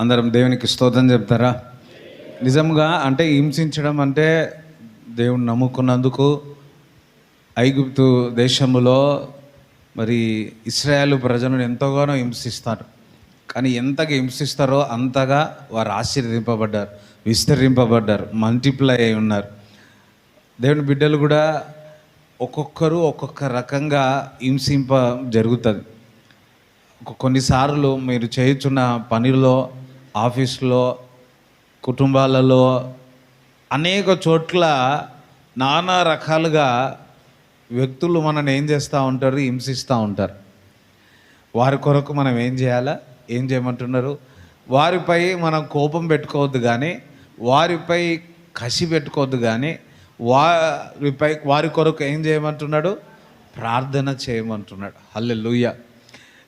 అందరం దేవునికి స్తోత్రం చెప్తారా? నిజంగా అంటే హింసించడం అంటే దేవుని నమ్ముకున్నందుకు ఐగుప్తు దేశంలో మరి ఇశ్రాయేలు ప్రజలను ఎంతగానో హింసిస్తారు. కానీ ఎంతగా హింసిస్తారో అంతగా వారు ఆశీర్వదింపబడ్డారు, విస్తరింపబడ్డారు, మల్టిప్లై అయి ఉన్నారు. దేవుని బిడ్డలు కూడా ఒక్కొక్కరు ఒక్కొక్క రకంగా హింసింప జరుగుతుంది. కొన్నిసార్లు మీరు చేయుచున్న పనిలో, ఆఫీస్లో, కుటుంబాలలో అనేక చోట్ల నానా రకాలుగా వ్యక్తులు మనల్ని ఏం చేస్తూ ఉంటారు, హింసిస్తూ ఉంటారు. వారి కొరకు మనం ఏం చేయాలా, ఏం చేయమంటున్నారు? వారిపై మనం కోపం పెట్టుకోవద్దు, కానీ వారిపై కసి పెట్టుకోవద్దు, కానీ వారి కొరకు ఏం చేయమంటున్నాడు? ప్రార్థన చేయమంటున్నాడు. హల్లెలూయా.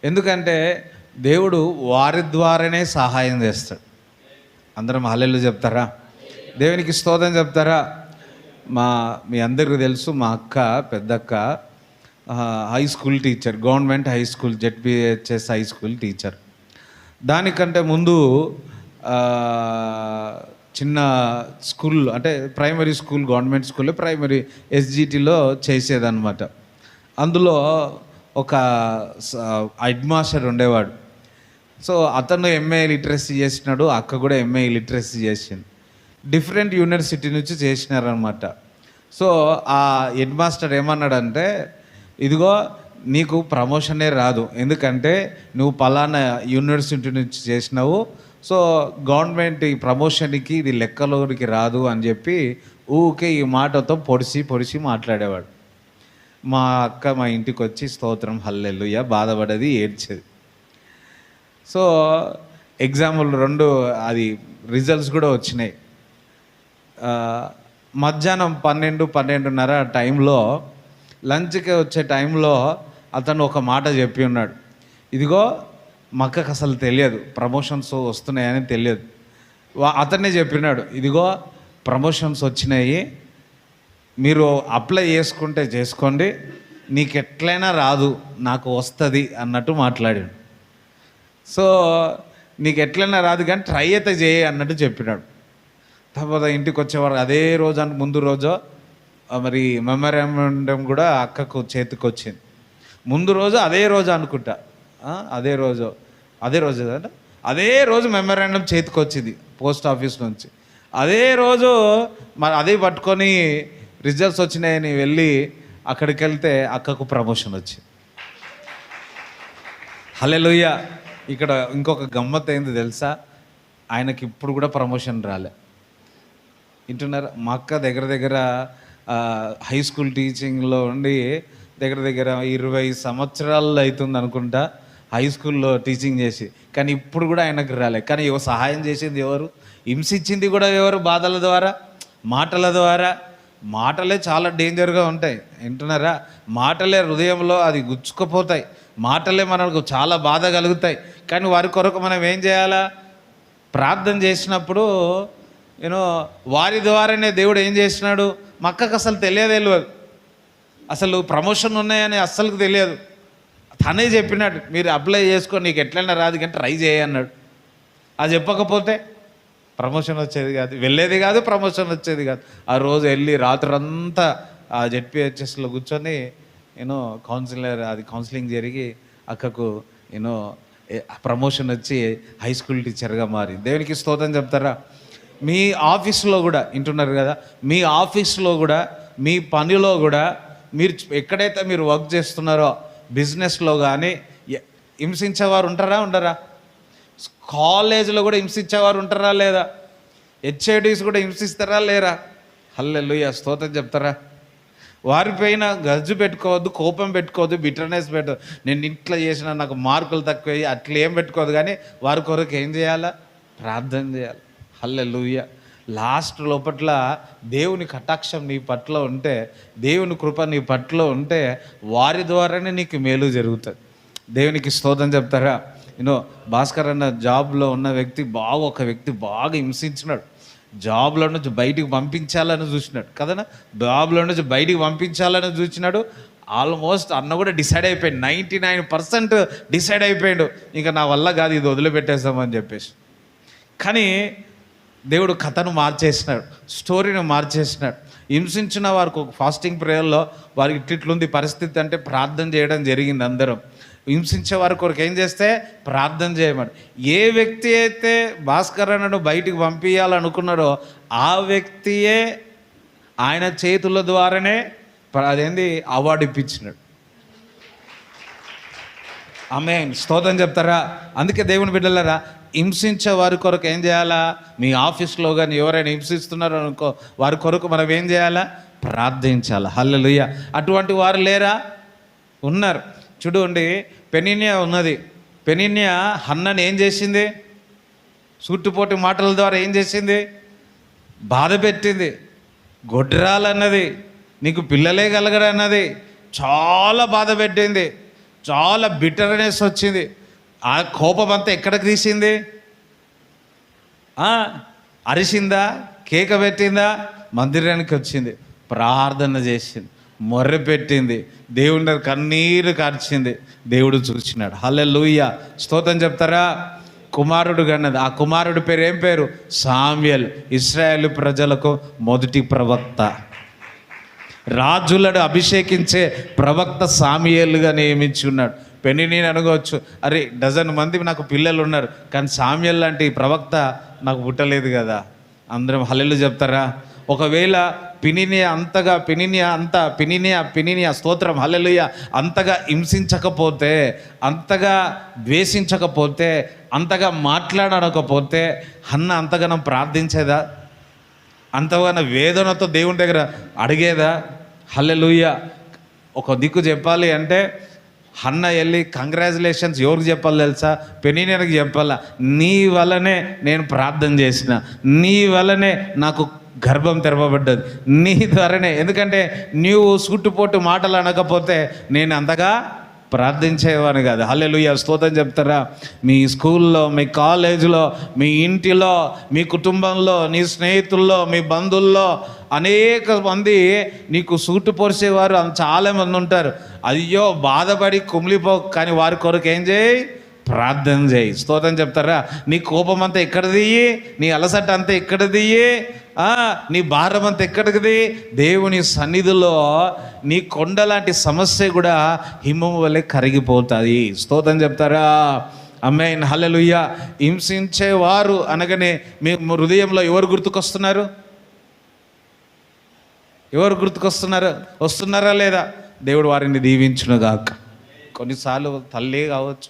ఎందుకంటే దేవుడు వారి ద్వారానే సహాయం చేస్తాడు. అందరం హల్లెలూయా చెప్తారా? దేవునికి స్తోత్రం చెప్తారా? మీ అందరికీ తెలుసు, మా అక్క, పెద్దక్క high school teacher, government high school, ZPHS high school teacher. దానికంటే ముందు చిన్న స్కూల్ అంటే ప్రైమరీ స్కూల్, గవర్నమెంట్ స్కూల్లో ప్రైమరీ ఎస్జిటిలో చేసేదన్నమాట. అందులో ఒక హెడ్ మాస్టర్ ఉండేవాడు. సో అతను ఎంఏ లిటరసీ చేసినాడు, అక్క కూడా ఎంఏ లిటరసీ చేసింది. డిఫరెంట్ యూనివర్సిటీ నుంచి చేసినారనమాట. సో ఆ హెడ్ మాస్టర్ ఏమన్నాడంటే, ఇదిగో నీకు ప్రమోషనే రాదు, ఎందుకంటే నువ్వు పలానా యూనివర్సిటీ నుంచి చేసినావు, సో గవర్నమెంట్ ఈ ప్రమోషన్కి ఇది లెక్కలోనికి రాదు అని చెప్పి ఊకే ఈ మాటతో పొడిచి మాట్లాడేవాడు. మా అక్క మా ఇంటికి వచ్చి స్తోత్రం హల్లెలూయా బాధపడేది, ఏడ్చేది. సో ఎగ్జాంపుల్ 2 అది రిజల్ట్స్ కూడా వచ్చినాయి. మధ్యాహ్నం 12-12:30 టైంలో లంచ్కి వచ్చే టైంలో అతను ఒక మాట చెప్పి ఉన్నాడు. ఇదిగో మా అక్కకు అసలు తెలియదు ప్రమోషన్స్ వస్తున్నాయని తెలియదు. అతనే చెప్పినాడు, ఇదిగో ప్రమోషన్స్ వచ్చినాయి, మీరు అప్లై చేసుకుంటే చేసుకోండి, నీకు ఎట్లయినా రాదు, నాకు వస్తుంది అన్నట్టు మాట్లాడాడు. సో నీకు ఎట్లయినా రాదు కానీ ట్రై అయితే చేయి అన్నట్టు చెప్పినాడు. తర్వాత ఇంటికి వచ్చేవారు అదే రోజు ముందు రోజు మరి మెమరాండం కూడా అక్కకు చేతికి వచ్చింది. ముందు రోజు అదే రోజు అనుకుంటా, అదే రోజు మెమరాండం చేతికి వచ్చింది పోస్ట్ ఆఫీస్ నుంచి. అదే రోజు మరి అదే పట్టుకొని రిజల్ట్స్ వచ్చినాయని వెళ్ళి అక్కడికి వెళ్తే అక్కకు ప్రమోషన్ వచ్చింది. హల్లెలూయా. ఇక్కడ ఇంకొక గమ్మత్ అయింది తెలుసా? ఆయనకి ఇప్పుడు కూడా ప్రమోషన్ రాలే. వింటున్నారు? మా అక్క దగ్గర హై స్కూల్ టీచింగ్లో ఉండి దగ్గర 20 సంవత్సరాలు అవుతుంది అనుకుంటా హై స్కూల్లో టీచింగ్ చేసి, కానీ ఇప్పుడు కూడా ఆయనకు రాలే. కానీ సహాయం చేసింది ఎవరు? హింసించింది కూడా ఎవరు? బాధల ద్వారా, మాటల ద్వారా. మాటలే చాలా డేంజర్గా ఉంటాయి. వింటున్నారా? మాటలే హృదయంలో అది గుచ్చుకుపోతాయి, మాటలే మనకు చాలా బాధ కలుగుతాయి. కానీ వారి కొరకు మనం ఏం చేయాలా? ప్రార్థన చేసినప్పుడు వారి ద్వారానే దేవుడు ఏం చేసినాడు? మా అక్కకు అసలు తెలియదు, అసలు ప్రమోషన్ ఉన్నాయని అస్సలు తెలియదు. తనే చెప్పినాడు, మీరు అప్లై చేసుకో, నీకు ఎట్లయినా రాదు కానీ ట్రై చేయన్నాడు. అది చెప్పకపోతే ప్రమోషన్ వచ్చేది కాదు, వెళ్ళేది కాదు, ప్రమోషన్ వచ్చేది కాదు. ఆ రోజు వెళ్ళి రాత్రంతా ఆ జెడ్పిహెచ్ఎస్లో కూర్చొని కౌన్సిలింగ్ జరిగి అక్కకు ప్రమోషన్ వచ్చి హై స్కూల్ టీచర్గా మారి. దేవునికి స్తోత్రం చెప్తారా? మీ ఆఫీస్లో కూడా వింటున్నారు కదా, మీ ఆఫీస్లో కూడా, మీ పనిలో కూడా, మీరు ఎక్కడైతే మీరు వర్క్ చేస్తున్నారో బిజినెస్లో కానీ హింసించేవారు ఉండరా? కాలేజీలో కూడా హింసించేవారు ఉంటారా లేదా? హెచ్ఐడీస్ కూడా హింసిస్తారా లేరా? హల్లెలూయా, స్తోత్రం చెప్తారా? వారిపైన గజ్జు పెట్టుకోవద్దు, కోపం పెట్టుకోవద్దు, బిటర్నెస్ పెట్టదు. నేను ఇంట్లో చేసిన నాకు మార్కులు తక్కువ అట్లా ఏం పెట్టుకోవద్దు, కానీ వారి కొరకు ఏం చేయాలా? ప్రార్థన చేయాలి. హల్లెలూయా. లాస్ట్ లోపట్ల దేవుని కటాక్షం నీ పట్ల ఉంటే, దేవుని కృప నీ పట్ల ఉంటే వారి ద్వారానే నీకు మేలు జరుగుతుంది. దేవునికి స్తోత్రం చెప్తారా? భాస్కర్ అన్న జాబ్లో ఉన్న ఒక వ్యక్తి బాగా హింసించినాడు. జాబ్లో నుంచి బయటికి పంపించాలని చూసినాడు కదనా, జాబ్లో నుంచి బయటికి పంపించాలని చూసినాడు. ఆల్మోస్ట్ అన్న కూడా డిసైడ్ అయిపోయాడు, 99% డిసైడ్ అయిపోయాడు, ఇంకా నా వల్ల కాదు, ఇది వదిలిపెట్టేస్తామని చెప్పేసి. కానీ దేవుడు కథను మార్చేసినాడు, స్టోరీని మార్చేసినాడు. హింసించిన వారికి ఒక ఫాస్టింగ్ ప్రేయర్లో వారికి ఇట్లుంది పరిస్థితి అంటే ప్రార్థన చేయడం జరిగింది. అందరం హింసించే వారి కొరకు ఏం చేస్తే ప్రార్థన చేయమని. ఏ వ్యక్తి అయితే భాస్కర్ అన్నను బయటికి పంపించాలనుకున్నాడో ఆ వ్యక్తియే ఆయన చేతుల ద్వారానే అదేంది అవార్డు ఇప్పించినాడు. ఆమేన్, స్తోత్రం చెప్తారా? అందుకే దేవుని బిడ్డలారా, హింసించే వారి కొరకు ఏం చేయాలా? మీ ఆఫీస్లో కానీ ఎవరైనా హింసిస్తున్నారో అనుకో, వారి కొరకు మనం ఏం చేయాలా? ప్రార్థించాలి. హల్లెలూయా. అటువంటి వారు లేరా? ఉన్నారు. చూడండి, పెనిన్యా ఉన్నది. పెనిన్యా హన్నని ఏం చేసింది? సూటిపోటి మాటల ద్వారా ఏం చేసింది? బాధ పెట్టింది. గొడ్రాలన్నది, నీకు పిల్లలే కలగరన్నది, చాలా బాధ పెట్టింది. చాలా బిటర్నెస్ వచ్చింది. ఆ కోపం అంతా ఎక్కడికి తీసింది? అరిసిందా? కేక పెట్టిందా? మందిరానికి వచ్చింది, ప్రార్థన చేసింది, మొర్రె పెట్టింది, దేవుని కన్నీరు కార్చింది. దేవుడు చూసినాడు. హల్లెలూయా, స్తోత్రం చెప్తారా? కుమారుడు కన్నది. ఆ కుమారుడి పేరు ఏం పేరు? సామ్యల్. ఇశ్రాయేలు ప్రజలకు మొదటి ప్రవక్త. రాజులను అభిషేకించే ప్రవక్త సామ్యుయేలుగా నియమించి ఉన్నాడు. పెనిన్యా అనుకోవచ్చు, అరే డజన్ మంది నాకు పిల్లలు ఉన్నారు, కానీ సామ్యుయేల్ లాంటి ప్రవక్త నాకు పుట్టలేదు కదా. అందరం హల్లెలూయా చెప్తారా? ఒకవేళ పినినియా స్తోత్రం హల్లెలూయా అంతగా హింసించకపోతే, అంతగా ద్వేషించకపోతే, అంతగా మాట్లాడకపోతే హన్న అంతగానం ప్రార్థించేదా? అంతగానో వేదనతో దేవుని దగ్గర అడిగేదా? హల్లెలూయా. ఒక దిక్కు చెప్పాలి అంటే హన్న వెళ్ళి కంగ్రాచులేషన్స్ ఎవరికి చెప్పాలి తెలుసా? పెనిన్యాకి చెప్పాలా, నీ వల్లనే నేను ప్రార్థన చేసిన, నీ వల్లనే నాకు గర్భం తెరవబడ్డది, నీ ద్వారానే. ఎందుకంటే నీవు సూటుపోటు మాటలు అనకపోతే నేను అంతగా ప్రార్థించేవాని కాదు. హల్లెలూయా, స్తోత్రం చెప్తారా? మీ స్కూల్లో, మీ కాలేజీలో, మీ ఇంటిలో, మీ కుటుంబంలో, నీ స్నేహితుల్లో, మీ బంధువుల్లో అనేక మంది నీకు సూటు పొరిసేవారు చాలామంది ఉంటారు. అయ్యో బాధపడి కుమిలిపో, కానీ వారి కొరకు ఏం చేయి? ప్రార్థన చేయి. స్తోత్రం చెప్తారా? నీ కోపం అంతా ఎక్కడిది? నీ అలసట అంతా ఎక్కడిది? నీ భారం అంతా ఎక్కడిది? దేవుని సన్నిధిలో నీ కొండలాంటి సమస్య కూడా హిమము వలె కరిగిపోతుంది. స్తోత్రం చెప్తారా? ఆమేన్, హల్లెలూయా. హింసించేవారు అనగానే మీ హృదయంలో ఎవరు గుర్తుకొస్తున్నారు? ఎవరు గుర్తుకొస్తున్నారు? వస్తున్నారా లేదా? దేవుడు వారిని దీవించునుగాక. కొన్నిసార్లు తల్లే కావచ్చు,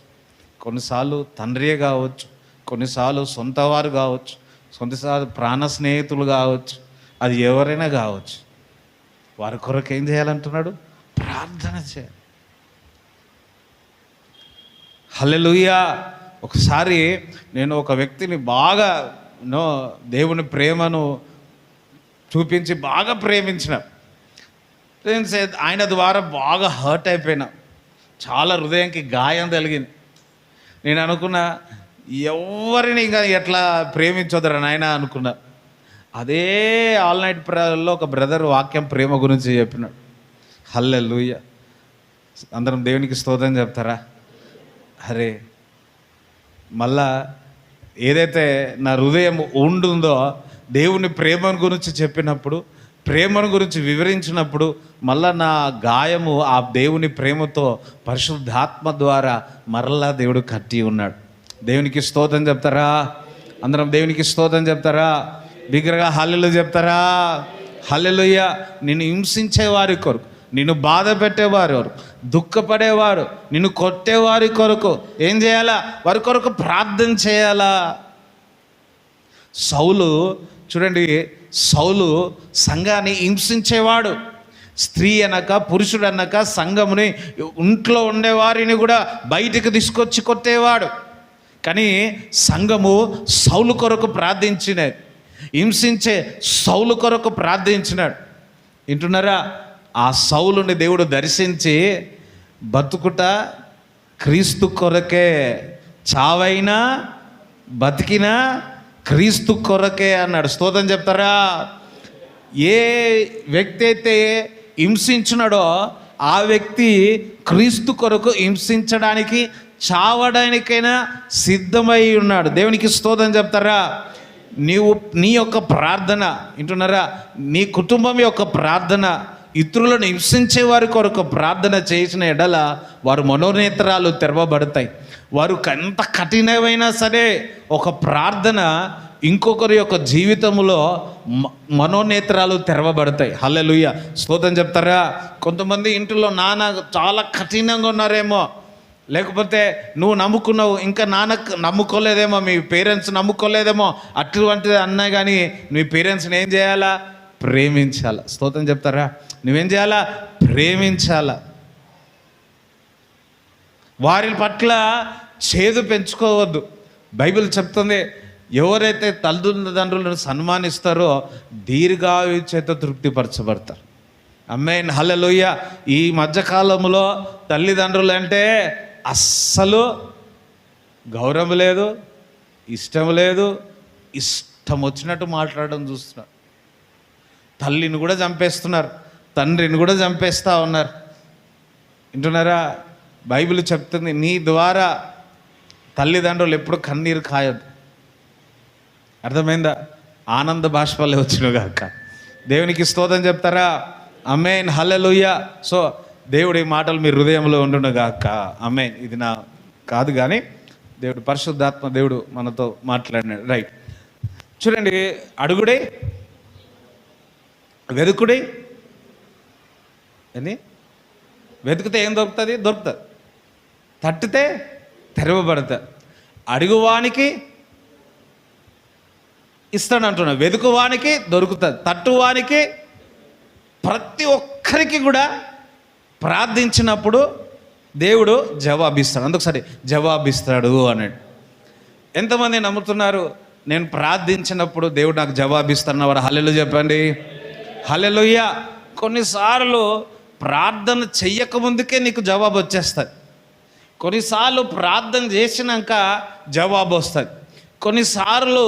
కొన్నిసార్లు తండ్రియే కావచ్చు, కొన్నిసార్లు సొంత వారు కావచ్చు, కొన్నిసార్లు ప్రాణ స్నేహితులు కావచ్చు, అది ఎవరైనా కావచ్చు. వారి కొరకు ఏం చేయాలంటున్నాడు? ప్రార్థన చేయాలి. హల్లెలూయా. ఒకసారి నేను ఒక వ్యక్తిని బాగా దేవుని ప్రేమను చూపించి బాగా ప్రేమించిన, ఆయన ద్వారా బాగా హర్ట్ అయిపోయినా, చాలా హృదయానికి గాయం కలిగింది. నేను అనుకున్నా, ఎవరిని ఇంకా ఎట్లా ప్రేమించొద్దరా నాయన అనుకున్నా. అదే ఆల్ నైట్ ప్రేయర్లో ఒక బ్రదర్ వాక్యం ప్రేమ గురించి చెప్పినాడు. హల్లెలూయా. అందరం దేవునికి స్తోత్రం చెప్తారా? అరే మళ్ళా ఏదైతే నా హృదయం ఉండుందో దేవుని ప్రేమను గురించి చెప్పినప్పుడు, ప్రేమను గురించి వివరించినప్పుడు మళ్ళా నా గాయము ఆ దేవుని ప్రేమతో పరిశుద్ధాత్మ ద్వారా మరలా దేవుడు కట్టి ఉన్నాడు. దేవునికి స్తోత్రం చెప్తారా? అందరం దేవునికి స్తోత్రం చెప్తారా? బిగ్గరగా హల్లెలూయా చెప్తారా? హల్లెలూయా. నిన్ను హింసించేవారి కొరకు, నిన్ను బాధ పెట్టేవారు, దుఃఖపడేవారు, నిన్ను కొట్టేవారి కొరకు ఏం చేయాలా? వారి కొరకు ప్రార్థన చేయాలా? సౌలు చూడండి, సౌలు సంఘాన్ని హింసించేవాడు. స్త్రీ అనక, పురుషుడు అనక సంఘముని, ఇంట్లో ఉండేవారిని కూడా బయటికి తీసుకొచ్చి కొట్టేవాడు. కానీ సంఘము సౌలు కొరకు ప్రార్థించినది, హింసించే సౌలు కొరకు ప్రార్థించినాడు. వింటున్నారా? ఆ సౌలుని దేవుడు దర్శించి, బతుకుట క్రీస్తు కొరకే, చావైనా బతికినా క్రీస్తు కొరకే అన్నాడు. స్తోత్రం చెప్తారా? ఏ వ్యక్తి అయితే హింసించినాడో ఆ వ్యక్తి క్రీస్తు కొరకు హింసించడానికి చావడానికైనా సిద్ధమై ఉన్నాడు. దేవునికి స్తోత్రం చెప్తారా? నీ యొక్క ప్రార్థన వింటున్నారా? నీ కుటుంబం యొక్క ప్రార్థన, ఇతరులను హింసించే వారి కొరకు ప్రార్థన చేసిన ఎడల వారు మనోనేత్రాలు తెరవబడతాయి. వారు ఎంత కఠినమైనా సరే ఒక ప్రార్థన ఇంకొకరి యొక్క జీవితంలో మనోనేత్రాలు తెరవబడతాయి. హల్లెలూయా, స్తోత్రం చెప్తారా? కొంతమంది ఇంట్లో నాన్న చాలా కఠినంగా ఉన్నారేమో, లేకపోతే నువ్వు నమ్ముకున్నావు, ఇంకా నాన్నకు నమ్ముకోలేదేమో, మీ పేరెంట్స్ నమ్ముకోలేదేమో, అటువంటిది అన్నా కానీ మీ పేరెంట్స్ని ఏం చేయాలా? ప్రేమించాల. స్తోత్రం చెప్తారా? నువ్వేం చేయాలా? ప్రేమించాల. వారి పట్ల చేదు పెంచుకోవద్దు. బైబిల్ చెప్తుంది, ఎవరైతే తల్లిదండ్రులను సన్మానిస్తారో దీర్ఘాయు చేత తృప్తిపరచబడతారు. ఆమేన్, హల్లెలూయా. ఈ మధ్యకాలంలో తల్లిదండ్రులు అంటే అస్సలు గౌరవం లేదు, ఇష్టం లేదు, ఇష్టం వచ్చినట్టు మాట్లాడడం చూస్తున్నారు. తల్లిని కూడా చంపేస్తున్నారు, తండ్రిని కూడా చంపేస్తూ ఉన్నారు. వింటున్నారా? బైబిల్ చెప్తుంది, నీ ద్వారా తల్లిదండ్రులు ఎప్పుడు కన్నీరు కాయద్దు. అర్థమైందా? ఆనంద బాష్పాలే వచ్చినగాక. దేవునికి స్తోత్రం చెప్తారా? ఆమేన్, హల్లెలూయా. సో దేవుడి మాటలు మీ హృదయంలో ఉండునుగాక. ఆమేన్. ఇది నా కాదు కానీ దేవుడు, పరిశుద్ధాత్మ దేవుడు మనతో మాట్లాడినాడు. రైట్, చూడండి. అడుగుడే, వెతుకుడే. ఏంది? వెతికితే ఏం దొరుకుతుంది? దొరుకుతుంది. తట్టితే తెరవబడుతుంది. అడుగువానికి ఇస్తాడు అంటున్నా. వెతుకువానికి దొరుకుతుంది, తట్టువానికి. ప్రతి ఒక్కరికి కూడా ప్రార్థించినప్పుడు దేవుడు జవాబిస్తాడు. అందుకసారి జవాబిస్తాడు అన్నాడు. ఎంతమంది నమ్ముతున్నారు నేను ప్రార్థించినప్పుడు దేవుడు నాకు జవాబిస్తాడు? వారు హల్లెలూయా చెప్పండి. హల్లెలూయా. కొన్నిసార్లు ప్రార్థన చెయ్యకముందుకే నీకు జవాబు వచ్చేస్తుంది. కొన్నిసార్లు ప్రార్థన చేసినాక జవాబు వస్తుంది. కొన్నిసార్లు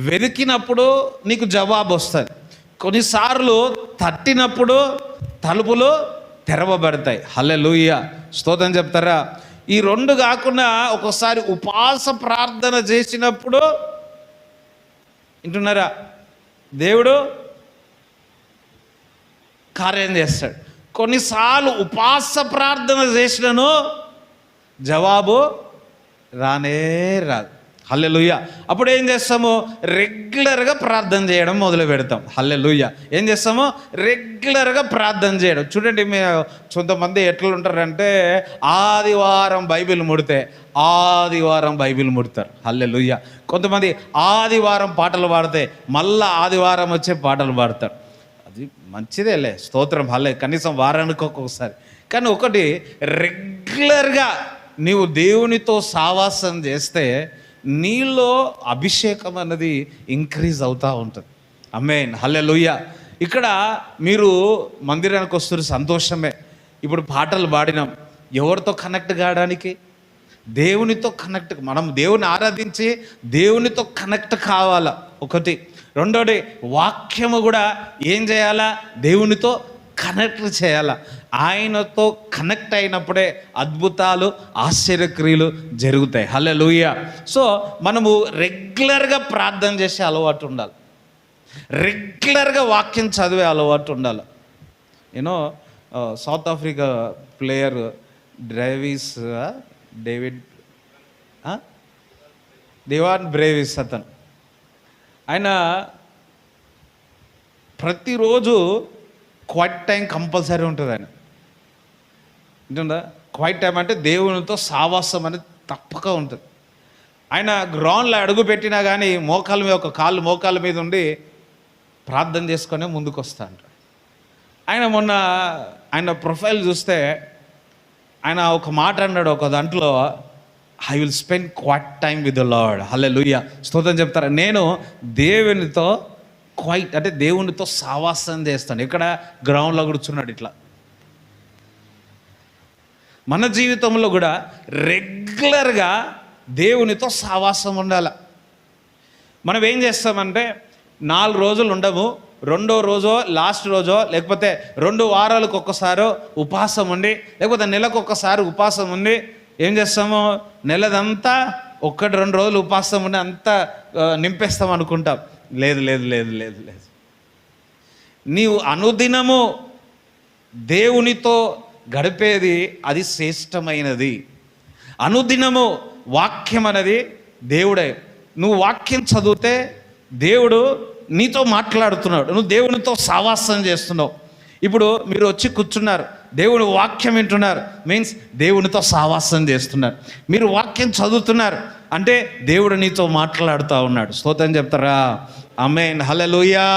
వెతికినప్పుడు నీకు జవాబు వస్తుంది. కొన్నిసార్లు తట్టినప్పుడు తలుపులు తెరవబడతాయి. హల్లెలూయా, స్తోత్రం చెప్తారా? ఈ రెండు కాకుండా ఒకసారి ఉపవాస ప్రార్థన చేసినప్పుడు, వింటున్నారా, దేవుడు కార్యం చేస్తాడు. కొన్నిసార్లు ఉపవాస ప్రార్థన చేసినను జవాబు రానే రాదు. హల్లెలూయా. అప్పుడు ఏం చేస్తాము? రెగ్యులర్గా ప్రార్థన చేయడం మొదలు పెడతాం. హల్లెలూయా. ఏం చేస్తాము? రెగ్యులర్గా ప్రార్థన చేయడం. చూడండి, కొంతమంది ఎట్లుంటారంటే ఆదివారం బైబిల్ ముడితే ఆదివారం బైబిల్ ముడతారు. హల్లెలూయా. కొంతమంది ఆదివారం పాటలు పాడితే మళ్ళా ఆదివారం వచ్చే పాటలు పాడతారు. అది మంచిదేలే, స్తోత్రం, హల్లే, కనీసం వారానికి ఒక్కొక్కసారి. కానీ ఒకటి, రెగ్యులర్గా నీవు దేవునితో సావాసం చేస్తే నీలో అభిషేకం అన్నది ఇంక్రీజ్ అవుతూ ఉంటుంది. ఆమేన్, హల్లెలూయా. ఇక్కడ మీరు మందిరానికి వస్తున్న సంతోషమే. ఇప్పుడు పాటలు పాడినాం, ఎవరితో కనెక్ట్ కావడానికి? దేవునితో కనెక్ట్. మనం దేవుని ఆరాధించి దేవునితో కనెక్ట్ కావాలా, ఒకటి. రెండోది, వాక్యము కూడా ఏం చేయాలా? దేవునితో కనెక్ట్ చేయాలా. ఆయనతో కనెక్ట్ అయినప్పుడే అద్భుతాలు, ఆశ్చర్యక్రియలు జరుగుతాయి. హల్లెలూయా. సో మనము రెగ్యులర్గా ప్రార్థన చేసే అలవాటు ఉండాలి. రెగ్యులర్గా వాక్యం చదివే అలవాటు ఉండాలి. You know south Africa player Devon Brevis, అతను, ఆయన ప్రతిరోజు క్వైట్ టైం కంపల్సరీ ఉంటుంది. ఆయన ఉంటుందా? క్వైట్ టైం అంటే దేవునితో సావాసం అనేది తప్పక ఉంటుంది. ఆయన గ్రౌండ్లో అడుగు పెట్టినా కానీ మోకాల మీద, ఒక కాళ్ళు మోకాల మీద ఉండి ప్రార్థన చేసుకొని ముందుకు వస్తా అంటాడు. ఆయన ప్రొఫైల్ చూస్తే ఆయన ఒక మాట అన్నాడు ఒక దాంట్లో, I will spend quiet time with the Lord. హల్లెలూయా, స్తోత్రం చెప్తారా? నేను దేవునితో క్వైట్ అంటే దేవునితో సావాసం చేస్తాను. ఇక్కడ గ్రౌండ్లో కూర్చున్నాడు. ఇట్లా మన జీవితంలో కూడా రెగ్యులర్గా దేవునితో సావాసం ఉండాలి. మనం ఏం చేస్తామంటే 4 రోజులు ఉండము, 2వ రోజో లాస్ట్ రోజో, లేకపోతే 2 వారాలకు ఒక్కసారో ఉపవాసం ఉండి, లేకపోతే నెలకు ఒక్కసారి ఉపవాసం ఉండి ఏం చేస్తాము, నెలదంతా 1-2 రోజులు ఉపాసం ఉండి అంతా నింపేస్తాం అనుకుంటాం. లేదు లేదు లేదు లేదు లేదు. నీవు అనుదినము దేవునితో గడిపేది అది శ్రేష్టమైనది. అనుదినము వాక్యం అనేది దేవుడే. నువ్వు వాక్యం చదివితే దేవుడు నీతో మాట్లాడుతున్నాడు, నువ్వు దేవునితో సావాసం చేస్తున్నావు. ఇప్పుడు మీరు వచ్చి కూర్చున్నారు, దేవుని వాక్యం వింటున్నారు, మీన్స్ దేవునితో సావాసం చేస్తున్నారు. మీరు వాక్యం చదువుతున్నారు అంటే దేవుడు నీతో మాట్లాడుతూ ఉన్నాడు. స్తోత్రం చెప్తారా? ఆమేన్, హల్లెలూయా.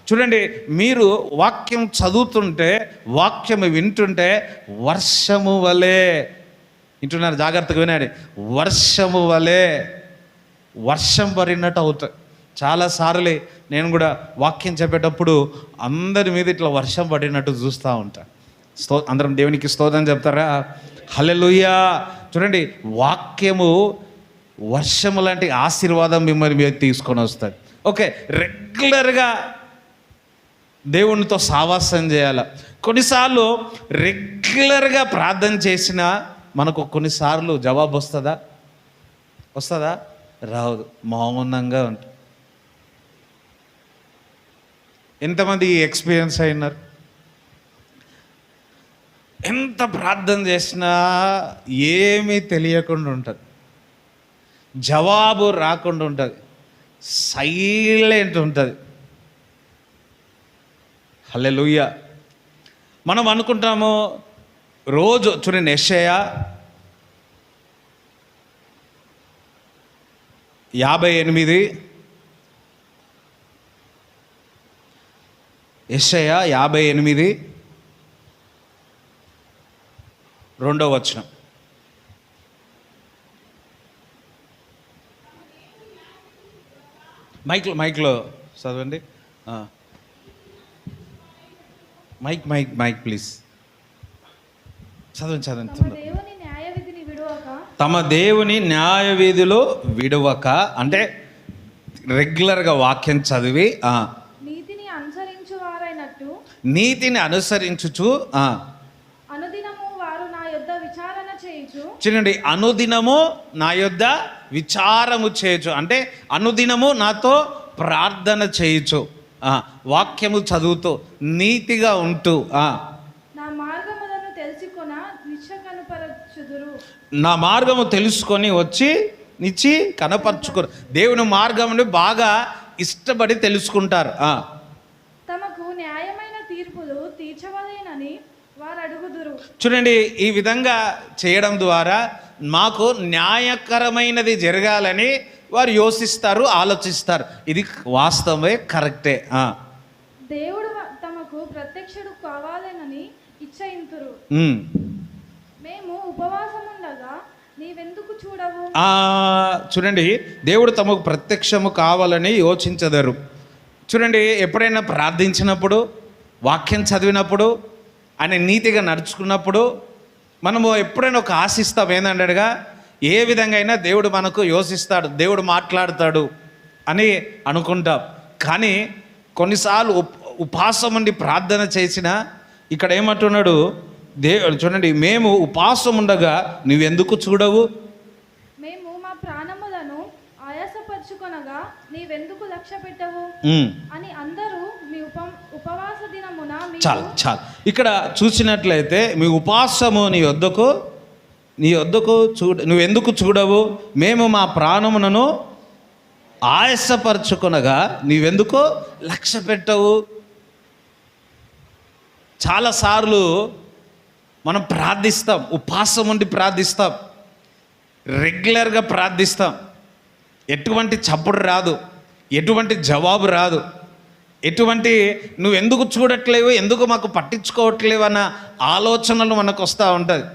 చూడండి, మీరు వాక్యం చదువుతుంటే, వాక్యం వింటుంటే వర్షము వలె వింటున్నారు, జాగ్రత్తగా వినండి, వర్షము వలె వర్షం పడినట్టు అవుతుంది. చాలాసార్లు నేను కూడా వాక్యం చెప్పేటప్పుడు అందరి మీద ఇట్లా వర్షం పడినట్టు చూస్తూ ఉంటాను. అందరం దేవునికి స్తోత్రం చెప్తారా? హల్లెలూయా. చూడండి, వాక్యము వర్షము లాంటి ఆశీర్వాదం మిమ్మల్ని మీద తీసుకొని వస్తుంది. ఓకే, రెగ్యులర్గా దేవునితో సావాసం చేయాలి. కొన్నిసార్లు రెగ్యులర్గా ప్రార్థన చేసినా మనకు కొన్నిసార్లు జవాబు వస్తుందా? రాదు, మౌనంగా ఉంటుంది. ఎంతమంది ఎక్స్పీరియన్స్ అయినారు? ఎంత ప్రార్థన చేసినా ఏమీ తెలియకుండా ఉంటుంది, జవాబు రాకుండా ఉంటుంది, సైలెంట్ ఉంటుంది. హల్లెలూయా. మనం అనుకుంటాము రోజు, చూడండి, యెషయా 58, యెషయా 58 2వ వచనం. మైక్లో చదవండి. మైక్ ప్లీజ్ చదవండి. తమ దేవుని న్యాయ విధిలో విడవక, అంటే రెగ్యులర్గా వాక్యం చదివి నీతిని అనుసరించుచు చూడండి, అనుదినము నా యొద్ద విచారము చేయొచ్చు, అంటే అనుదినము నాతో ప్రార్థన చేయొచ్చు, వాక్యము చదువుతూ నీతిగా ఉంటూ నా మార్గము తెలుసుకొని వచ్చి నిచ్చి కనపరుచుకోరు. దేవుని మార్గముని బాగా ఇష్టపడి తెలుసుకుంటారు. తమకు న్యాయమైన తీర్పులు తీర్చవలేనని వారు అడుగుదురు. చూడండి, ఈ విధంగా చేయడం ద్వారా మాకు న్యాయకరమైనది జరగాలని వారు యోచిస్తారు, ఆలోచిస్తారు. ఇది వాస్తవమే, కరెక్టే. దేవుడు తమకు ప్రత్యక్షుడు కావాలనని ఇచ్చయింతురు. మేము ఉపవాసముండగా నీవెందుకు చూడవు? చూడండి, దేవుడు తమకు ప్రత్యక్షము కావాలని యోచించదరు. చూడండి, ఎప్పుడైనా ప్రార్థించినప్పుడు, వాక్యం చదివినప్పుడు, ఆయన నీతిగా నడుచుకున్నప్పుడు మనము ఎప్పుడైనా ఒక ఆశిస్తాం, ఏంటంటేగా ఏ విధంగా అయినా దేవుడు మనకు యోచిస్తాడు, దేవుడు మాట్లాడతాడు అని అనుకుంటాం. కానీ కొన్నిసార్లు ఉపవాసం ఉండి ప్రార్థన చేసిన ఇక్కడ ఏమంటున్నాడు దేవుడు, చూడండి, మేము ఉపవాసం ఉండగా నువ్వెందుకు చూడవు? మేము మా ప్రాణములను ఆయాసపరుచుకొనగా నీవెందుకు లక్ష్య పెట్టవు అని అందరూ మీ ఉపవాస దినమున. చాలు ఇక్కడ చూసినట్లయితే, మీ ఉపవాసము నీ వద్దకు నువ్వెందుకు చూడవు? మేము మా ప్రాణములను ఆయాసపరుచుకొనగా నీవెందుకు లక్ష్య పెట్టవు? చాలాసార్లు మనం ప్రార్థిస్తాం, ఉపవాసం ఉండి ప్రార్థిస్తాం, రెగ్యులర్గా ప్రార్థిస్తాం, ఎటువంటి చప్పుడు రాదు, ఎటువంటి జవాబు రాదు, ఎటువంటి నువ్వెందుకు చూడట్లేవు, ఎందుకు మాకు పట్టించుకోవట్లేవు అన్న ఆలోచనలు మనకు వస్తూ ఉంటుంది.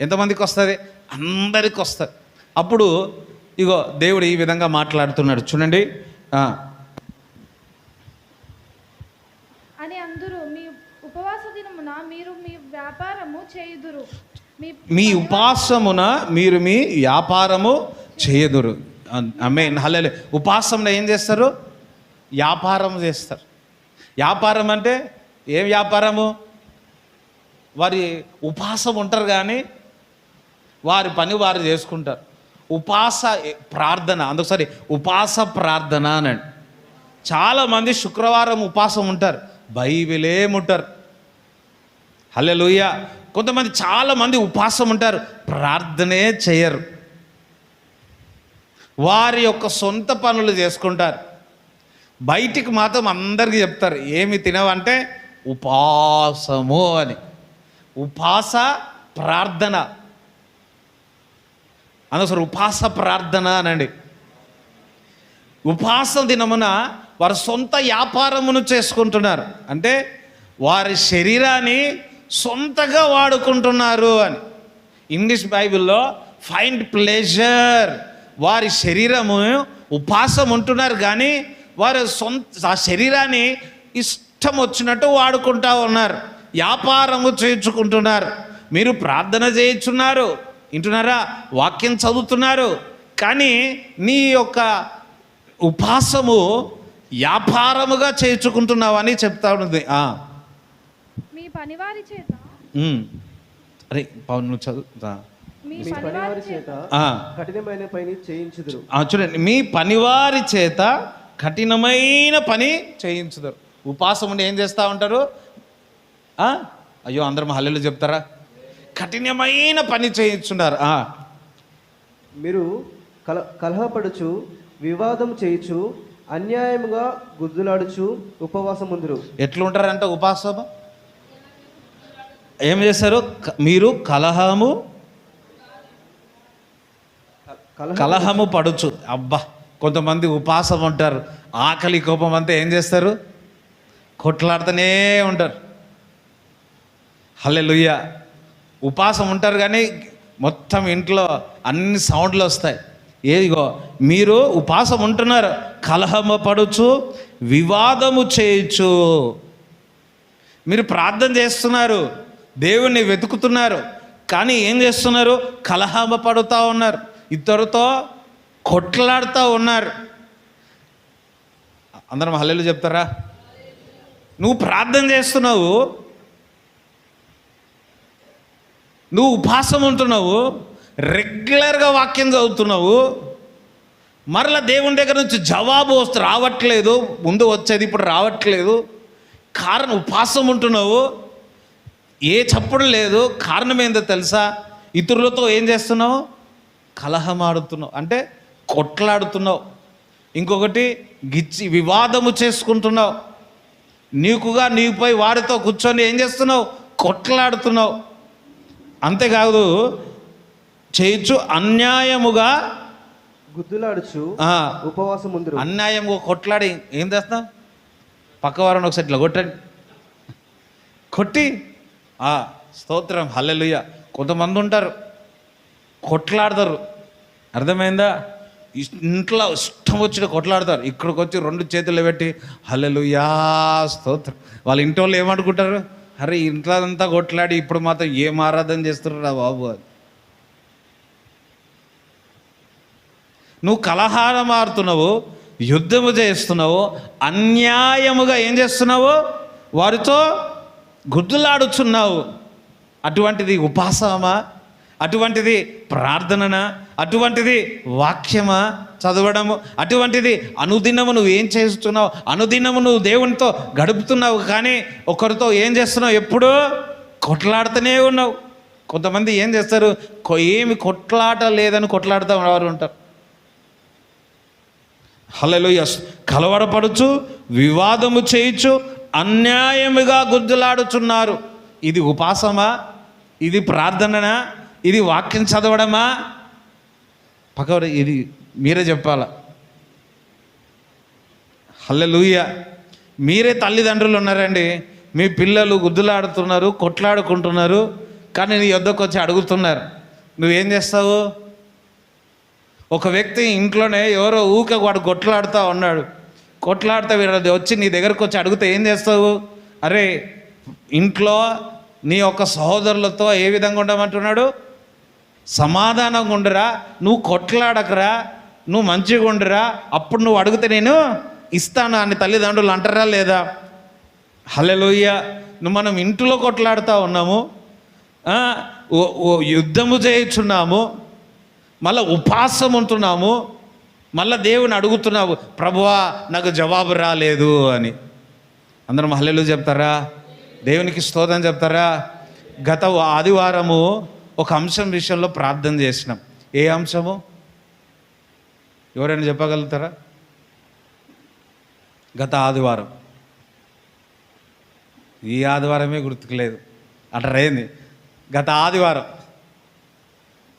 ఎంతమందికి వస్తుంది? అందరికి వస్తుంది. అప్పుడు ఇగో దేవుడు ఈ విధంగా మాట్లాడుతున్నాడు, చూడండి. అని అందరూ మీ ఉపవాస దినమున మీరు మీ వ్యాపారము చేయుదురు. మీ ఉపవాసమున మీరు మీ వ్యాపారము చేయదురు. ఆమేన్, హల్లెలూయా. ఉపవాసంలో ఏం చేస్తారు? వ్యాపారం చేస్తారు. వ్యాపారం అంటే ఏం వ్యాపారము? వారి ఉపవాసం ఉంటారు కానీ వారి పని వారు చేసుకుంటారు. ఉపాస ప్రార్థన, అందుకని ఉపాస ప్రార్థన అనండి. చాలామంది శుక్రవారం ఉపాసం ఉంటారు, బైబిలే ముట్టారు. హల్లెలూయా. కొంతమంది చాలామంది ఉపాసం ఉంటారు, ప్రార్థనే చేయరు. వారి యొక్క సొంత పనులు చేసుకుంటారు. బయటికి మాత్రం అందరికీ చెప్తారు ఏమి తినవంటే ఉపాసము అని. ఉపాస ప్రార్థన, అందుకని ఉపాస ప్రార్థన అనండి. ఉపాస దినమున వారు సొంత వ్యాపారమును చేసుకుంటున్నారు, అంటే వారి శరీరాన్ని సొంతగా వాడుకుంటున్నారు అని. ఇంగ్లీష్ బైబిల్లో ఫైండ్ ప్లెజర్, వారి శరీరము ఉపాసం ఉంటున్నారు కానీ వారు ఆ శరీరాన్ని ఇష్టం వచ్చినట్టు వాడుకుంటా ఉన్నారు, వ్యాపారము చేయించుకుంటున్నారు. మీరు ప్రార్థన చేయించున్నారు, వింటున్నారా, వాక్యం చదువుతున్నారు, కానీ నీ యొక్క ఉపాసము వ్యాపారముగా చేయించుకుంటున్నావు అని చెప్తా ఉన్నది. మీ పనివారి చేత అరే పవన్ నువ్వు చదువుతా. మీ పనివారి చేత కఠినమైన పని చేయించుదురు. చూడండి, మీ పనివారి చేత కఠినమైన పని చేయించుదురు. ఉపాసం ఉండి ఏం చేస్తూ ఉంటారు? అయ్యో అందరం హల్లెలూయా చెప్తారా? కఠినమైన పని చేయించున్నారు. మీరు కలహపడుచు వివాదం చేయించు అన్యాయముగా గుద్దులాడుచు ఉపవాసం ముందురు. ఎట్లుంటారంట ఉపాసం? ఏం చేస్తారు? మీరు కలహము పడుచు. అబ్బా, కొంతమంది ఉపాసం ఉంటారు, ఆకలి కోపం అంతా ఏం చేస్తారు? కొట్లాడుతూనే ఉంటారు. హల్లెలూయా. ఉపాసం ఉంటారు కానీ మొత్తం ఇంట్లో అన్ని సౌండ్లు వస్తాయి. ఏదిగో మీరు ఉపాసం ఉంటున్నారు, కలహము పడుచు వివాదము చేయొచ్చు. మీరు ప్రార్థన చేస్తున్నారు, దేవుణ్ణి వెతుకుతున్నారు, కానీ ఏం చేస్తున్నారు? కలహము పడుతూ ఉన్నారు, ఇద్దరితో కొట్లాడుతూ ఉన్నారు. అందరం హల్లెలూయా చెప్తారా? నువ్వు ప్రార్థన చేస్తున్నావు, నువ్వు ఉపాసం ఉంటున్నావు, రెగ్యులర్గా వాక్యం చదువుతున్నావు, మరలా దేవుని దగ్గర నుంచి జవాబు రావట్లేదు, ముందు వచ్చేది ఇప్పుడు రావట్లేదు. కారణం ఉపాసం ఉంటున్నావు, ఏ చప్పుడు లేదు. కారణం ఏందో తెలుసా? ఇతరులతో ఏం చేస్తున్నావు? కలహమాడుతున్నావు, అంటే కొట్లాడుతున్నావు. ఇంకొకటి వివాదము చేసుకుంటున్నావు. నీపై వారితో కూర్చొని ఏం చేస్తున్నావు? కొట్లాడుతున్నావు. అంతేకాదు, చేయొచ్చు అన్యాయముగా గుద్దులాడుచు ఉపవాసం ముందు. అన్యాయముగా కొట్లాడి ఏం చేస్తాం? పక్కవారిని ఒకసారి ఇట్లా కొట్టి స్తోత్రం హల్లెలూయా. కొంతమంది ఉంటారు కొట్లాడతారు, అర్థమైందా? ఇంట్లో ఇష్టం వచ్చి కొట్లాడతారు. ఇక్కడికి వచ్చి 2 చేతులు పెట్టి హల్లెలూయా స్తోత్రం. వాళ్ళ ఇంటి వాళ్ళు ఏమనుకుంటారు? అరే ఇంట్లో అంతా కొట్లాడి ఇప్పుడు మాత్రం ఏం ఆరాధన చేస్తున్నారా బాబు అని. నువ్వు కలహారం మారుతున్నావు, యుద్ధము చేస్తున్నావు, అన్యాయముగా ఏం చేస్తున్నావు? వారితో గుద్దులాడుచున్నావు. అటువంటిది ఉపాసమా? అటువంటిది ప్రార్థననా? అటువంటిది వాక్యమా చదవడము? అటువంటిది అనుదినము నువ్వు ఏం చేస్తున్నావు? అనుదినము నువ్వు దేవునితో గడుపుతున్నావు, కానీ ఒకరితో ఏం చేస్తున్నావు? ఎప్పుడూ కొట్లాడుతూనే ఉన్నావు. కొంతమంది ఏం చేస్తారు? ఏమి కొట్లాట లేదని కొట్లాడుతూ వారు ఉంటారు. హల్లెలూయా. కలవరపడుచు వివాదము చేయించు అన్యాయముగా గుద్దులాడుచున్నారు. ఇది ఉపాసమా? ఇది ప్రార్థననా? ఇది వాక్యం చదవడమా? పక్కవారు ఇది మీరే చెప్పాలా. హల్లెలూయా. మీరే తల్లిదండ్రులు ఉన్నారండి, మీ పిల్లలు గుద్దులాడుతున్నారు, కొట్లాడుకుంటున్నారు, కానీ నీ వద్దకు వచ్చి అడుగుతున్నారు. నువ్వేం చేస్తావు? ఒక వ్యక్తి ఇంట్లోనే ఎవరో వాడు కొట్లాడుతూ ఉన్నాడు, కొట్లాడుతూ వీళ్ళది వచ్చి నీ దగ్గరకు వచ్చి అడిగితే ఏం చేస్తావు? అరే ఇంట్లో నీ యొక్క సహోదరులతో ఏ విధంగా ఉండమంటున్నాడు? సమాధానంగా ఉండరా, నువ్వు కొట్లాడకరా, నువ్వు మంచిగా ఉండరా, అప్పుడు నువ్వు అడిగితే నేను ఇస్తాను అని తల్లిదండ్రులు అంటారా లేదా? హల్లెలూయా. మనం ఇంట్లో కొట్లాడుతూ ఉన్నాము, యుద్ధము చేయుచున్నాము, మళ్ళీ ఉపవాసం ఉంటున్నాము, మళ్ళీ దేవుని అడుగుతున్నాము, ప్రభువా నాకు జవాబు రాలేదు అని. అందరం హల్లెలూయా చెప్తారా? దేవునికి స్తోత్రం చెప్తారా? గత ఆదివారము ఒక అంశం విషయంలో ప్రార్థన చేసినాం. ఏ అంశము? ఎవరైనా చెప్పగలుగుతారా? గత ఆదివారం, ఈ ఆదివారమే గుర్తుకులేదు అంటారేంది? గత ఆదివారం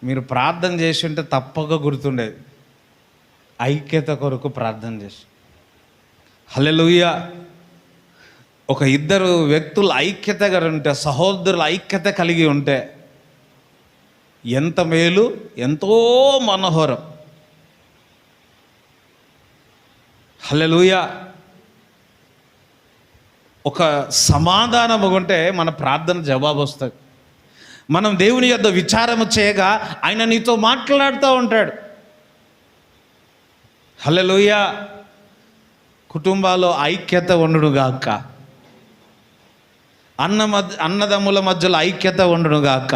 మీరు ప్రార్థన చేసి ఉంటే తప్పక గుర్తుండేది. ఐక్యత కొరకు ప్రార్థన చేసి. హల్లెలూయా. ఒక ఇద్దరు వ్యక్తులు ఐక్యతగా ఉంటే, సహోదరులు ఐక్యత కలిగి ఉంటే ఎంత మేలు, ఎంతో మనోహరం. హల్లెలూయా. ఒక సమాధానము ఉంటే మన ప్రార్థన జవాబు వస్తుంది. మనం దేవుని యొద్ద విచారము చేయగా ఆయన నీతో మాట్లాడుతూ ఉంటాడు. హల్లెలూయా. కుటుంబాల్లో ఐక్యత ఉండునుగాక, అన్నదమ్ముల మధ్యలో ఐక్యత ఉండునుగాక,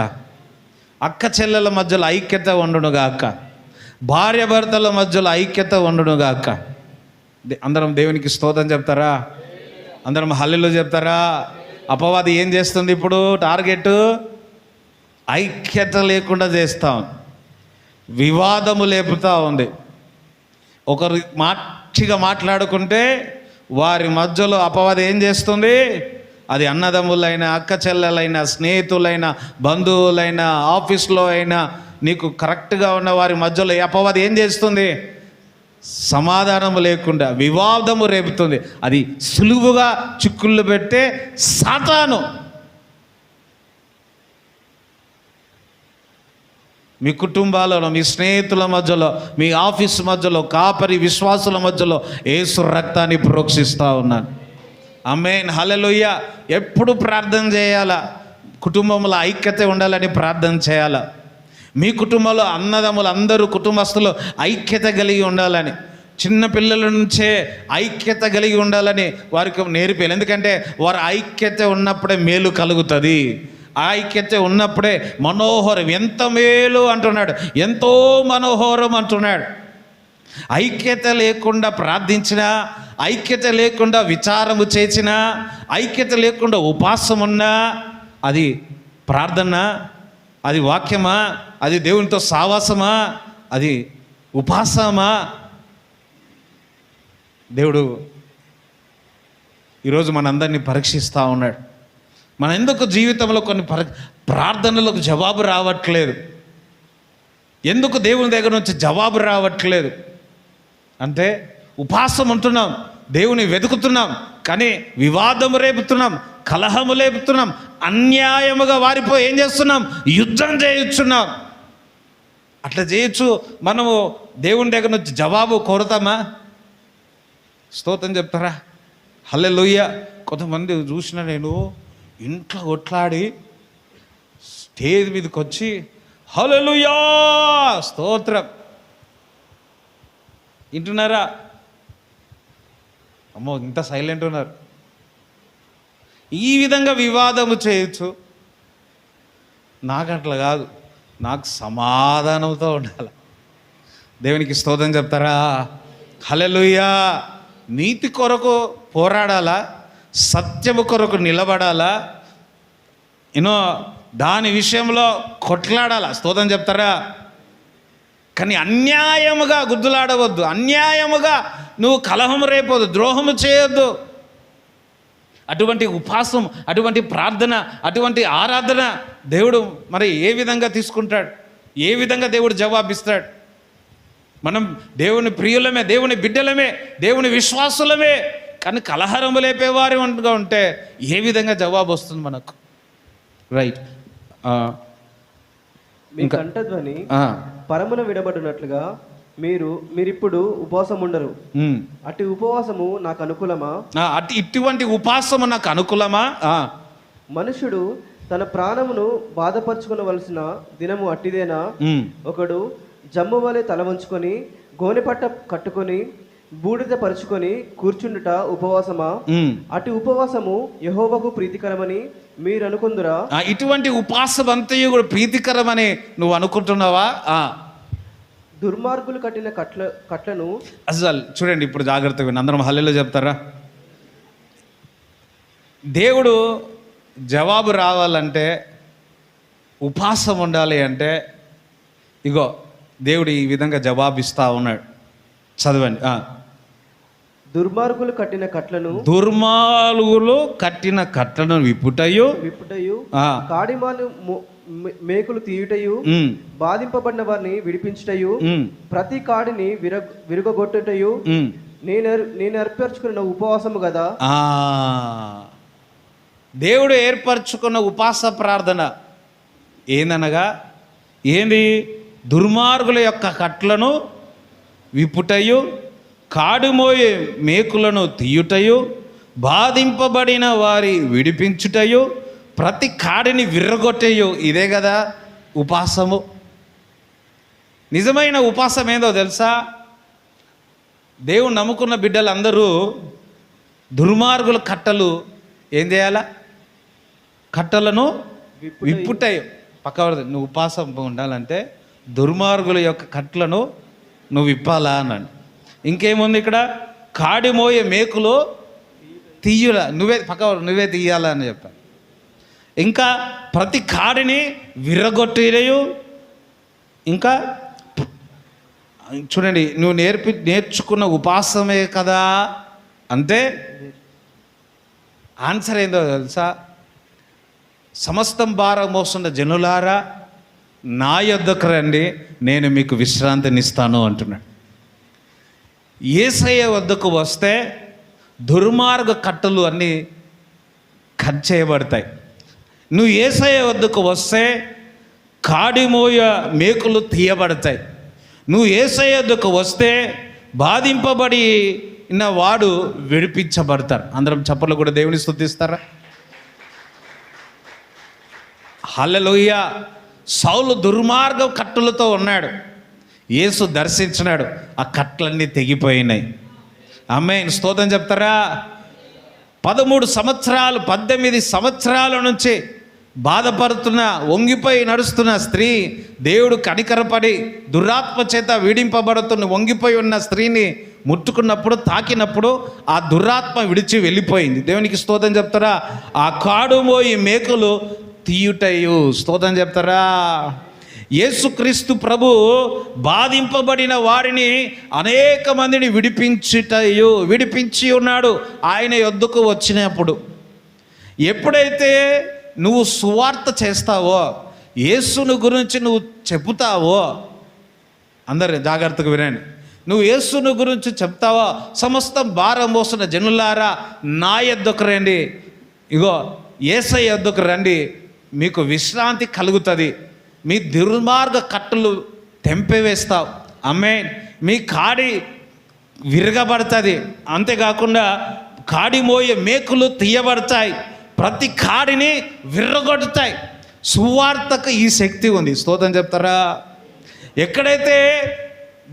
అక్క చెల్లెల మధ్యలో ఐక్యత ఉండునుగాక, భార్య భర్తల మధ్యలో ఐక్యత ఉండునుగాక. అందరం దేవునికి స్తోత్రం చెప్తారా? అందరం హల్లెలూయా చెప్తారా? అపవాది ఏం చేస్తుంది ఇప్పుడు? టార్గెట్ ఐక్యత లేకుండా చేస్తాం, వివాదము లేపుతూ ఉంది. ఒకరు మంచిగా మాట్లాడుకుంటే వారి మధ్యలో అపవాది ఏం చేస్తుంది? అది అన్నదమ్ములైనా, అక్క చెల్లెలైనా, స్నేహితులైనా, బంధువులైనా, ఆఫీస్లో అయినా, నీకు కరెక్ట్గా ఉన్న వారి మధ్యలో అపవాది ఏం చేస్తుంది? సమాధానము లేకుండా వివాదము రేపుతుంది. అది సులువుగా చిక్కుళ్ళు పెట్టే సాతాను. మీ కుటుంబాలలో, మీ స్నేహితుల మధ్యలో, మీ ఆఫీస్ మధ్యలో, కాపరి విశ్వాసుల మధ్యలో యేసు రక్తాన్ని ప్రోక్షిస్తూ ఉన్నాను. ఆమేన్. హల్లెలూయా. ఎప్పుడు ప్రార్థన చేయాలా? కుటుంబంలో ఐక్యత ఉండాలని ప్రార్థన చేయాలా? మీ కుటుంబంలో అన్నదమ్ములు అందరూ కుటుంబస్తులు ఐక్యత కలిగి ఉండాలని, చిన్న పిల్లల నుంచే ఐక్యత కలిగి ఉండాలని వారికి నేర్పాలి. ఎందుకంటే వారు ఐక్యత ఉన్నప్పుడే మేలు కలుగుతుంది. ఐక్యత ఉన్నప్పుడే మనోహరం. ఎంత మేలు అంటున్నాడు, ఎంతో మనోహరం అంటున్నాడు. ఐక్యత లేకుండా ప్రార్థించినా, ఐక్యత లేకుండా విచారము చేసినా, ఐక్యత లేకుండా ఉపవాసం ఉన్నా అది ప్రార్థన, అది వాక్యమా, అది దేవునితో సావాసమా, అది ఉపాసమా? దేవుడు ఈరోజు మనందరినీ పరీక్షిస్తూ ఉన్నాడు. మన ఎందుకు జీవితంలో కొన్ని ప్రార్థనలకు జవాబు రావట్లేదు? ఎందుకు దేవుని దగ్గర నుంచి జవాబు రావట్లేదు అంటే, ఉపవాసం ఉంటున్నాం, దేవుని వెతుకుతున్నాం, కానీ వివాదము రేపుతున్నాం, కలహము లేపుతున్నాం, అన్యాయముగా వారిపోయి ఏం చేస్తున్నాం? యుద్ధం చేయుచున్నాం. అట్లా చేయొచ్చు. మనము దేవుని దగ్గర నుంచి జవాబు కోరుతామా? స్తోత్రం చెప్తారా? హల్లెలూయా. కొంతమంది చూసిన నేను ఇంట్లో కొట్లాడి స్టేజ్ మీదకి వచ్చి హల్లెలూయా స్తోత్రం వింటున్నారా? అమ్మో, ఇంత సైలెంట్ ఉన్నారు. ఈ విధంగా వివాదము చేయొచ్చు. నాకు అట్లా కాదు, నాకు సమాధానంతో ఉండాలి. దేవునికి స్తోత్రం చెప్తారా? హల్లెలూయా. నీతి కొరకు పోరాడాలా, సత్యము కొరకు నిలబడాలా, దాని విషయంలో కొట్లాడాలా. స్తోత్రం చెప్తారా? కానీ అన్యాయముగా గుద్దులాడవద్దు, అన్యాయముగా నువ్వు కలహము రేపొద్దు, ద్రోహము చేయొద్దు. అటువంటి ఉపవాసం, అటువంటి ప్రార్థన, అటువంటి ఆరాధన దేవుడు మరి ఏ విధంగా తీసుకుంటాడు? ఏ విధంగా దేవుడు జవాబిస్తాడు? మనం దేవుని ప్రియులమే, దేవుని బిడ్డలమే, దేవుని విశ్వాసులమే, కానీ కలహరము లేపేవారి ఉంటే ఏ విధంగా జవాబు వస్తుంది మనకు? రైట్. మీ కంఠధ్వని పరమున విడబడినట్లుగా మీరిప్పుడు ఉపవాసం ఉండరు. అటు ఉపవాసము నాకు అనుకూలమా? ఇటువంటి ఉపవాసము నాకు అనుకూలమా? మనుషుడు తన ప్రాణమును బాధపరచుకునవలసిన దినము అట్టిదేనా? ఒకడు జమ్ము వలె తల వంచుకొని గోనెపట్ట కట్టుకొని బూడిద పరుచుకొని కూర్చుండుట ఉపవాసమా? అటు ఉపవాసము యెహోవాకు ప్రీతికరమని మీరు అనుకుందురా? ఇటువంటి ఉపవాసం అంతయు కూడా ప్రీతికరమని నువ్వు అనుకుంటున్నావా? దుర్మార్గులు కట్టిన కట్లను అసలు చూడండి, ఇప్పుడు జాగ్రత్తగా విని అందరం హల్లెలూయా చెప్తారా? దేవుడు జవాబు రావాలంటే, ఉపవాసం ఉండాలి అంటే, ఇగో దేవుడు ఈ విధంగా జవాబిస్తా ఉన్నాడు. చదవండి. దుర్మార్గులు కట్టిన కట్లను విప్పుటయు కాడిమాను మేకులు తీయుటయు బాధింపబడిన వారిని విడిపించుటయు ప్రతి కాడిని విరుగగొట్టుటయు నేను ఏర్పరచుకున్న ఉపవాసము కదా. దేవుడు ఏర్పరచుకున్న ఉపవాస ప్రార్థన ఏందనగా ఏంది? దుర్మార్గుల యొక్క కట్లను విప్పుటయు కాడుమోయే మేకులను తీయుటయు బాధింపబడిన వారి విడిపించుటయు ప్రతి కాడిని విర్రగొట్టేయు. ఇదే కదా ఉపవాసము. నిజమైన ఉపవాసం ఏందో తెలుసా? దేవుడు నమ్ముకున్న బిడ్డలందరూ దుర్మార్గుల కట్టలు ఏం చేయాలా? కట్టలను విప్పుటయు. పక్కవరదు, నువ్వు ఉపవాసం ఉండాలంటే దుర్మార్గుల యొక్క కట్లను నువ్వు విప్పాలా అన్నాడు. ఇంకేముంది ఇక్కడ? కాడిమోయే మేకులు తీయులా, నువ్వే తీయాలా అని చెప్పాను. ఇంకా ప్రతి కాడిని విర్రగొట్టేయు. ఇంకా చూడండి, నువ్వు నేర్చుకున్న ఉపవాసమే కదా అంటే ఆన్సర్ ఏందో తెలుసా? సమస్తం భారం మోస్తున్న జనులారా నా యొద్దకు రండి, నేను మీకు విశ్రాంతినిస్తాను అంటున్నాడు. యేసయ్య వద్దకు వస్తే దుర్మార్గ కట్టలు అన్నీ కట్ చేయబడతాయి. నువ్వు యేసయ్య వద్దకు వస్తే కాడిమోయ మేకులు తీయబడతాయి. నువ్వు యేసయ్య వద్దకు వస్తే బాధింపబడిన వాడు విడిపించబడతారు. అందరం చప్పట్లు కూడా దేవుని స్తుతిస్తారా? హల్లెలూయా. సౌలు దుర్మార్గ కట్టులతో ఉన్నాడు. యేసు దర్శించినాడు, ఆ కట్లన్నీ తెగిపోయినాయి. ఆమేన్, స్తోత్రం చెప్తారా? 18 సంవత్సరాల నుంచి బాధపడుతున్న, వంగిపోయి నడుస్తున్న స్త్రీ, దేవుడు కనికరపడి దురాత్మ చేత వీడింపబడుతున్న వంగిపోయి ఉన్న స్త్రీని ముట్టుకున్నప్పుడు, తాకినప్పుడు ఆ దురాత్మ విడిచి వెళ్ళిపోయింది. దేవునికి స్తోత్రం చెప్తారా? ఆ కాడుమోయి మేకులు తీయుటయు. స్తోత్రం చెప్తారా? యేసుక్రీస్తు ప్రభు బాధింపబడిన వారిని అనేక మందిని విడిపించి ఉన్నాడు ఆయన యొద్దకు వచ్చినప్పుడు. ఎప్పుడైతే నువ్వు సువార్త చేస్తావో, యేసుని గురించి నువ్వు చెబుతావో, అందరు జాగ్రత్తగా వినండి, నువ్వు యేసుని గురించి చెప్తావో, సమస్తం భారం మోస్తున్న జనులారా నా యొద్దకు రండి, ఇగో యేసయ్య యొద్దకు రండి, మీకు విశ్రాంతి కలుగుతుంది, మీ దుర్మార్గ కట్టులు తెంపివేస్తావు. ఆమేన్. మీ కాడి విరగబడుతుంది. అంతేకాకుండా కాడిమోయే మేకులు తీయబడతాయి, ప్రతి కాడిని విర్రగొడతాయి. సువార్తకు ఈ శక్తి ఉంది. స్తోత్రం చెప్తారా? ఎక్కడైతే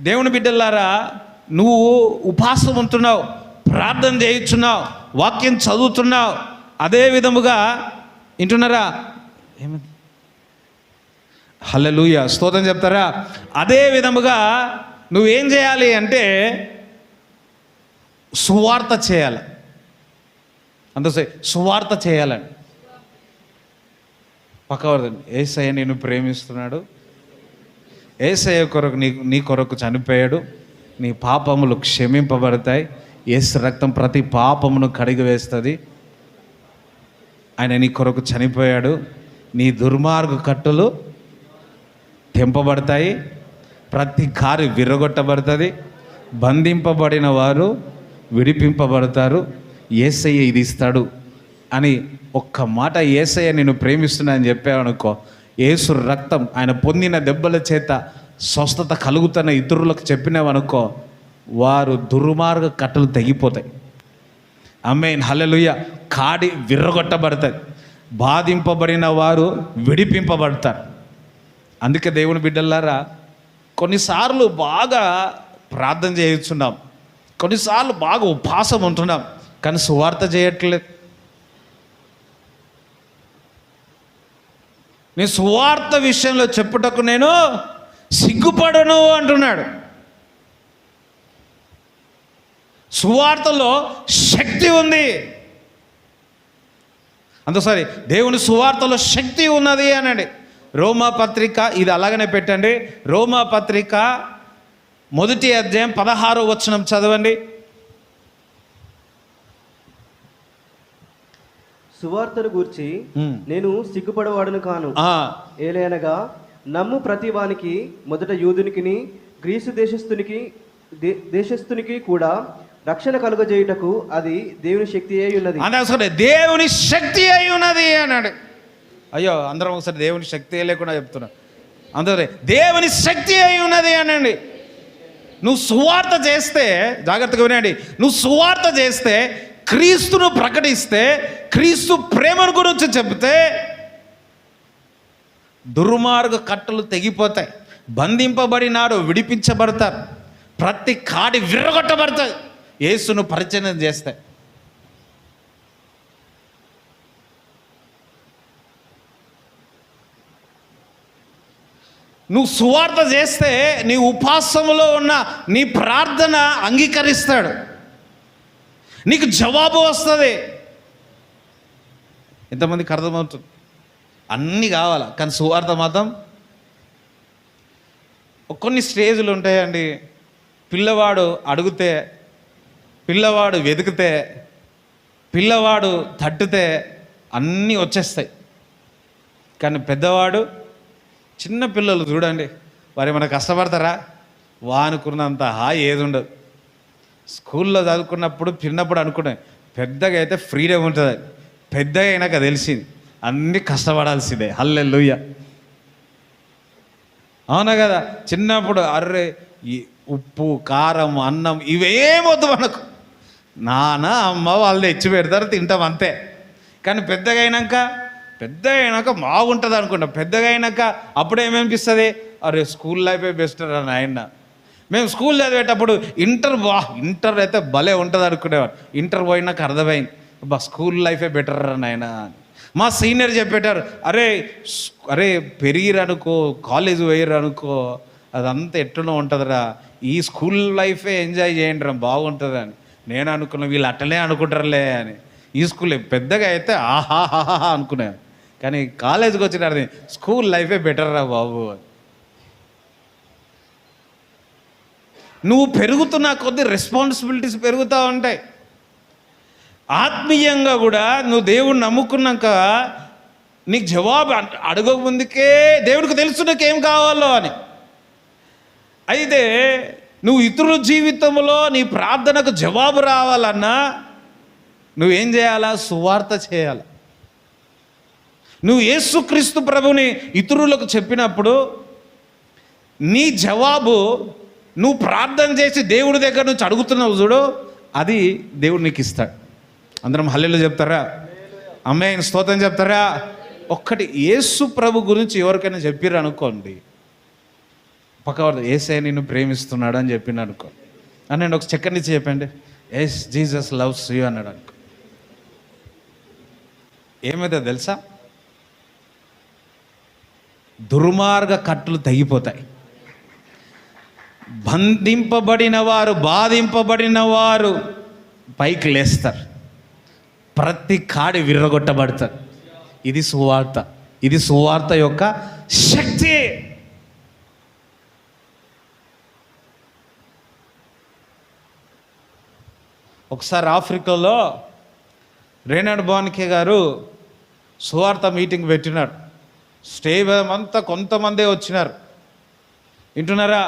దేవుని బిడ్డలారా నువ్వు ఉపవాసం ఉంటున్నావు, ప్రార్థన చేయించున్నావు, వాక్యం చదువుతున్నావు, అదే విధముగా వింటున్నారా? ఏమైంది? హల్లెలూయా, స్తోత్రం చెప్తారా? అదే విధముగా నువ్వేం చేయాలి అంటే సువార్త చేయాలి. సువార్త చేయాలని పక్కవరదండి. యేసయ్య నిన్ను ప్రేమిస్తున్నాడు, యేసయ్య కొరకు నీ కొరకు చనిపోయాడు, నీ పాపములు క్షమింపబడతాయి, యేసు రక్తం ప్రతి పాపమును కడిగివేస్తుంది, ఆయన నీ కొరకు చనిపోయాడు, నీ దుర్మార్గ కట్టులు తెంపబడతాయి, ప్రతి కారు విరగొట్టబడుతుంది, బంధింపబడిన వారు విడిపింపబడతారు, యేసయ్య ఇది ఇస్తాడు అని ఒక్క మాట యేసయ్య నేను ప్రేమిస్తున్నా అని చెప్పావనుకో, యేసు రక్తం ఆయన పొందిన దెబ్బల చేత స్వస్థత కలుగుతున్న ఇతరులకు చెప్పినావనుకో, వారు దుర్మార్గ కట్టలు తెగిపోతాయి. ఆమేన్, హల్లెలూయా. కాడి విర్రగొట్టబడతాయి, బాధింపబడిన వారు విడిపింపబడతారు. అందుకే దేవుని బిడ్డలారా కొన్నిసార్లు బాగా ప్రార్థన చేయించున్నాం, కొన్నిసార్లు బాగా ఉపవాసం ఉంటున్నాం, కానీ సువార్త చేయట్లేదు. నేను సువార్త విషయంలో చెప్పుటకు నేను సిగ్గుపడను అంటున్నాడు. సువార్తలో శక్తి ఉంది. అందుకని దేవుని సువార్తలో శక్తి ఉన్నది అనండి. రోమా పత్రిక, ఇది అలాగనే పెట్టండి, రోమా పత్రిక 1వ అధ్యాయం 16వ వచనం చదవండి. సువార్తను గూర్చి నేను సిగ్గుపడవాడును కాను. ఏలైనగా నమ్ము ప్రతి వానికి, మొదట యూదునికిని గ్రీసు దేశస్థునికి కూడా రక్షణ కలుగజేయుటకు అది దేవుని శక్తి అయి ఉన్నది. అసలు దేవుని శక్తి అయి ఉన్నది అన్నాడు. అయ్యో, అందరం ఒకసారి దేవుని శక్తి లేకుండా చెప్తున్నా. అందరూ దేవుని శక్తి అయి ఉన్నది అనండి. నువ్వు సువార్త చేస్తే, జాగ్రత్తగా వినండి, నువ్వు సువార్త చేస్తే, క్రీస్తును ప్రకటిస్తే, క్రీస్తు ప్రేమను గురించి చెబితే దుర్మార్గ కట్టలు తెగిపోతాయి, బంధింపబడినారు విడిపించబడతారు, ప్రతి కాడి విర్రగొట్టబడతాయి యేసును పరిచయం చేస్తే. నువ్వు సువార్త చేస్తే నీ ఉపాసములో ఉన్న నీ ప్రార్థన అంగీకరిస్తాడు, నీకు జవాబు వస్తుంది. ఎంతమందికి అర్థమవుతుంది? అన్నీ కావాలా, కానీ సువార్త మాత్రం కొన్ని స్టేజ్లు ఉంటాయండి. పిల్లవాడు అడిగితే, పిల్లవాడు వెతికితే, పిల్లవాడు తట్టితే అన్నీ వచ్చేస్తాయి. కానీ పెద్దవాడు, చిన్న పిల్లలు చూడండి, వారు ఏమైనా కష్టపడతారా? వానుకున్నంత హాయి ఏది ఉండదు. స్కూల్లో చదువుకున్నప్పుడు చిన్నప్పుడు అనుకునే, పెద్దగా అయితే ఫ్రీడమ్ ఉంటుంది, పెద్దగా అయినాక తెలిసింది అన్నీ కష్టపడాల్సిందే. హల్లెలూయా, అవునా కదా? చిన్నప్పుడు అర్రే ఈ ఉప్పు కారం అన్నం ఇవేమొద్దు మనకు, నాన్న అమ్మ వాళ్ళు తెచ్చి పెడతారు, తింటాం అంతే. కానీ పెద్దగా అయినాక బాగుంటుంది అనుకుంటాం. పెద్దగా అయినాక అప్పుడేమనిపిస్తుంది, అరే స్కూల్ లైఫే బెస్ట్ రా నాయన. మేము స్కూల్ చదివేటప్పుడు ఇంటర్ అయితే భలే ఉంటుంది అనుకునేవాడు. ఇంటర్ పోయినాక అర్థమైంది, స్కూల్ లైఫే బెటర్ రా నాయన అని. మా సీనియర్ చెప్పేటారు, అరే పెరిగిరనుకో, కాలేజ్ పోయిరనుకో, అదంతా ఎట్లనో ఉంటుందిరా, ఈ స్కూల్ లైఫే ఎంజాయ్ చేయండి రా, బాగుంటుంది అని. నేను అనుకున్నా వీళ్ళు అట్టలే అనుకుంటారులే అని. ఈ స్కూల్ పెద్దగా అయితే ఆహాహాహా అనుకున్నాను, కానీ కాలేజీకి వచ్చిన స్కూల్ లైఫే బెటర్ రా బాబు. నువ్వు పెరుగుతున్న కొద్దీ రెస్పాన్సిబిలిటీస్ పెరుగుతూ ఉంటాయి. ఆత్మీయంగా కూడా నువ్వు దేవుడిని నమ్ముకున్నాక నీకు జవాబు అడగక ముందుకే దేవుడికి తెలుసు నీకేం కావాలో అని. అయితే నువ్వు ఇతరుల జీవితంలో నీ ప్రార్థనకు జవాబు రావాలన్నా నువ్వేం చేయాలా? సువార్త చేయాలి. నువ్వు యేసుక్రీస్తు ప్రభుని ఇతరులకు చెప్పినప్పుడు నీ జవాబు, నువ్వు ప్రార్థన చేసి దేవుడి దగ్గర నుంచి అడుగుతున్నావు చూడు, అది దేవుడు నీకు ఇస్తాడు. అందరం హల్లెలూయా చెప్తారా? ఆమేన్, స్తోత్రం చెప్తారా? ఒక్కటి, యేసు ప్రభు గురించి ఎవరికైనా చెప్పిర్రు అనుకోండి, పక్కవాడు యేసయ్య నిన్ను ప్రేమిస్తున్నాడు అని చెప్పిండు అనుకో, అనండి ఒక సెకండ్ నుంచి చెప్పండి, ఎస్ జీసస్ లవ్స్ యూ అన్నాడు అనుకో, ఏమైతే తెలుసా? దుర్మార్గ కట్లు తెగిపోతాయి. బంధింపబడిన వారు, బాధింపబడిన వారు పైకి లేస్తారు, ప్రతి కాడి విర్రగొట్టబడతారు. ఇది సువార్త, ఇది సువార్త యొక్క శక్తి. ఒకసారి ఆఫ్రికాలో రేనాడ్ బాన్కే గారు సువార్త మీటింగ్ పెట్టినాడు. స్టేజ్ అంతా కొంతమందే వచ్చినారు. వింటున్నారా?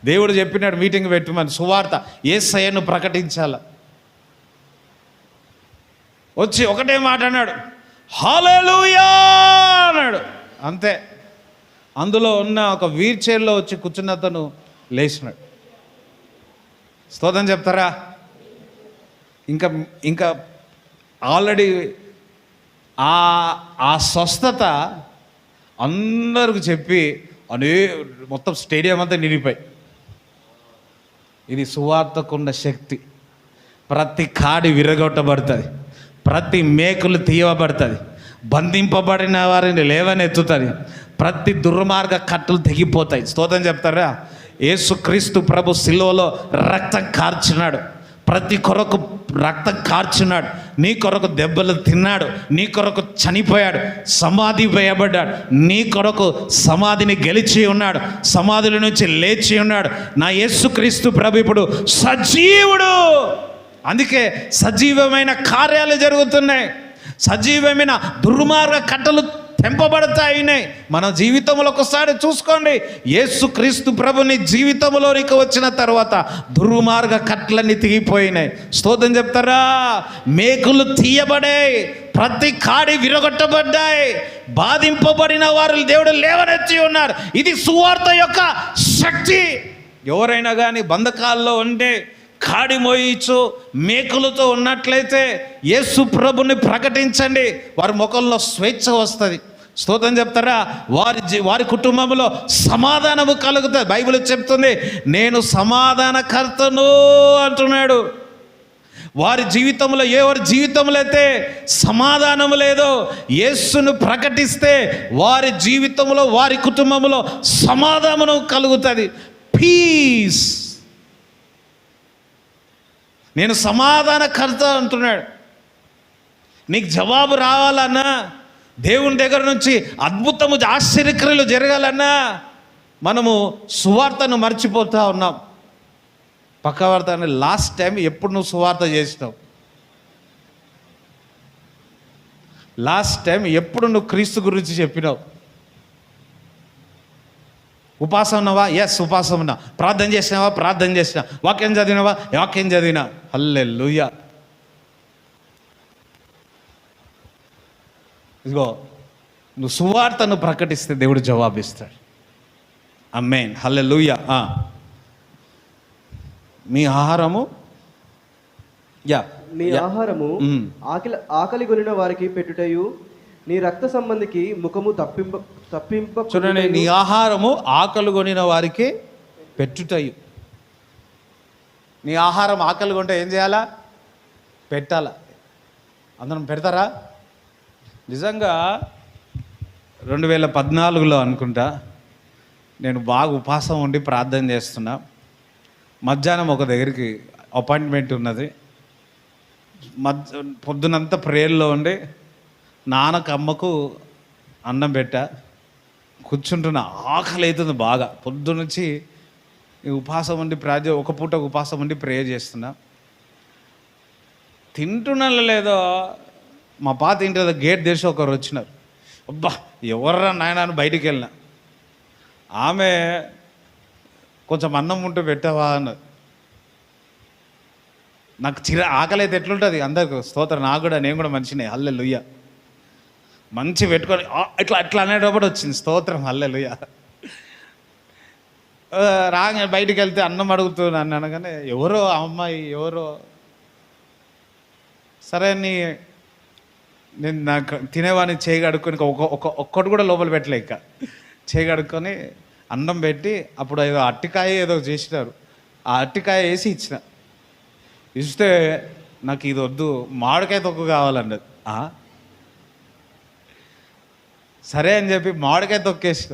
దేవుడు చెప్పినాడు మీటింగ్ పెట్టమని, సువార్త యేసయ్యను ప్రకటించాల. వచ్చి ఒకటే మాట అన్నాడు, హల్లెలూయా అన్నాడు, అంతే. అందులో ఉన్న ఒక వీల్ చైర్లో వచ్చి కూర్చున్న అతను లేచినాడు. స్తోత్రం చెప్తారా? ఇంకా ఆల్రెడీ ఆ స్వస్థత అందరికి చెప్పి మొత్తం స్టేడియం అంతా నిండిపోయి, ఇది సువార్తకున్న శక్తి. ప్రతి కాడి విరగొట్టబడుతుంది, ప్రతి మేకులు తీయబడుతుంది, బంధింపబడిన వారిని లేవనెత్తుతుంది, ప్రతి దుర్మార్గ కట్టలు తెగిపోతాయి. స్తోత్రం చెప్తారా? యేసుక్రీస్తు ప్రభు శిలువలో రక్తం కార్చినాడు, ప్రతి కొరకు రక్తం కార్చున్నాడు, నీ కొరకు దెబ్బలు తిన్నాడు, నీ కొరకు చనిపోయాడు, సమాధి వేయబడ్డాడు, నీ కొరకు సమాధిని గెలిచి ఉన్నాడు, సమాధుల నుంచి లేచి ఉన్నాడు. నా యేసుక్రీస్తు ప్రభు ఇప్పుడు సజీవుడు. అందుకే సజీవమైన కార్యాలు జరుగుతున్నాయి, సజీవమైన దుర్మార్గ కట్టలు తెంపబడతాయి. మన జీవితంలో ఒకసారి చూసుకోండి, యేసుక్రీస్తు ప్రభుని జీవితంలోనికి వచ్చిన తర్వాత దుర్మార్గ కట్లన్నీ తెగిపోయినాయి. స్తోత్రం చెప్తారా? మేకులు తీయబడాయి, ప్రతి కాడి విరగొట్టబడ్డాయి, బాధింపబడిన వారు దేవుడు లేవనెత్తి ఉన్నారు. ఇది సువార్త యొక్క శక్తి. ఎవరైనా కానీ బంధకాల్లో ఉండే కాడి మోయించు మేకులతో ఉన్నట్లయితే యేసు ప్రభుని ప్రకటించండి, వారి ముఖంలో స్వేచ్ఛ వస్తుంది. స్తోత్రం చెప్తారా? వారి కుటుంబంలో సమాధానము కలుగుతుంది. బైబిల్ చెప్తుంది, నేను సమాధానకర్తను అంటున్నాడు. వారి జీవితంలో ఎవరి జీవితంలో అయితే సమాధానం లేదో యేసును ప్రకటిస్తే వారి జీవితంలో వారి కుటుంబంలో సమాధానం కలుగుతుంది. పీస్. నేను సమాధానకర్త అంటున్నాడు. నీకు జవాబు రావాలన్నా, దేవుని దగ్గర నుంచి అద్భుతము ఆశ్చర్యక్రియలు జరగాలన్నా మనము సువార్తను మర్చిపోతూ ఉన్నాం. పక్కవార్తని లాస్ట్ టైం ఎప్పుడు నువ్వు సువార్త చేసినావు? లాస్ట్ టైం ఎప్పుడు నువ్వు క్రీస్తు గురించి చెప్పినావు? ఉపాసం ఉన్నావా? ఎస్ ఉపాసం ఉన్నా. ప్రార్థన చేసినావా? ప్రార్థన చేసినా. వాక్యం చదివినావా? వాక్యం చదివినా. హల్లెలూయా. ఇదిగో నువ్వు సువార్తను ప్రకటిస్తే దేవుడు జవాబిస్తాడు. ఆమేన్. హల్లెలూయా. మీ ఆహారము నీ ఆహారము ఆకలి కొనిన వారికి పెట్టుటయు, నీ రక్త సంబంధికి ముఖము తప్పింప. చూడండి, నీ ఆహారము ఆకలి కొనిన వారికి పెట్టుటయు. నీ ఆహారం ఆకలి కొంటే ఏం చేయాలా? పెట్టాలా? అందరం పెడతారా? నిజంగా 2014లో అనుకుంటా నేను బాగా ఉపవాసం ఉండి ప్రార్థన చేస్తున్నా. మధ్యాహ్నం ఒక దగ్గరికి అపాయింట్మెంట్ ఉన్నది. పొద్దునంతా ప్రేయర్లో ఉండి నాన్నకు అమ్మకు అన్నం పెట్టా, కూర్చుంటున్నా. ఆకలి అవుతుంది బాగా. పొద్దునుంచి ఉపవాసం ఉండి ఒక పూట ఉపవాసం ఉండి ప్రేయర్ చేస్తున్నా. తింటున్నా లేదో మా పాత ఇంటి గేట్ తెరిచి ఒకరు వచ్చినారు. అబ్బా ఎవర్రా నాయన అని బయటికి వెళ్ళిన. ఆమె కొంచెం అన్నం ఉంటే పెట్టావా అన్నది. నాకు ఆకలి అయితే ఎట్లుంటుంది అందరికి. స్తోత్రం. నాకు కూడా, నేను కూడా మనిషినే. హల్లెలూయా. మంచి పెట్టుకొని అట్లా అనేటప్పుడు వచ్చింది. స్తోత్రం. హల్లెలూయా. రాగా బయటికి వెళ్తే అన్నం అడుగుతున్నాను అనగానే ఎవరో అమ్మాయి ఎవరో. సరే నేను నాకు తినేవాడిని చేయగడుక్కొని ఒక్కటి కూడా లోపల పెట్టలే. ఇక చేయగడుక్కొని అన్నం పెట్టి అప్పుడు ఏదో అట్టికాయ ఏదో చేసినారు. ఆ అట్టికాయ వేసి ఇస్తే నాకు ఇది వద్దు, మామిడికాయ తొక్కు కావాలన్నది. సరే అని చెప్పి మామిడికాయ తొక్కేసిన.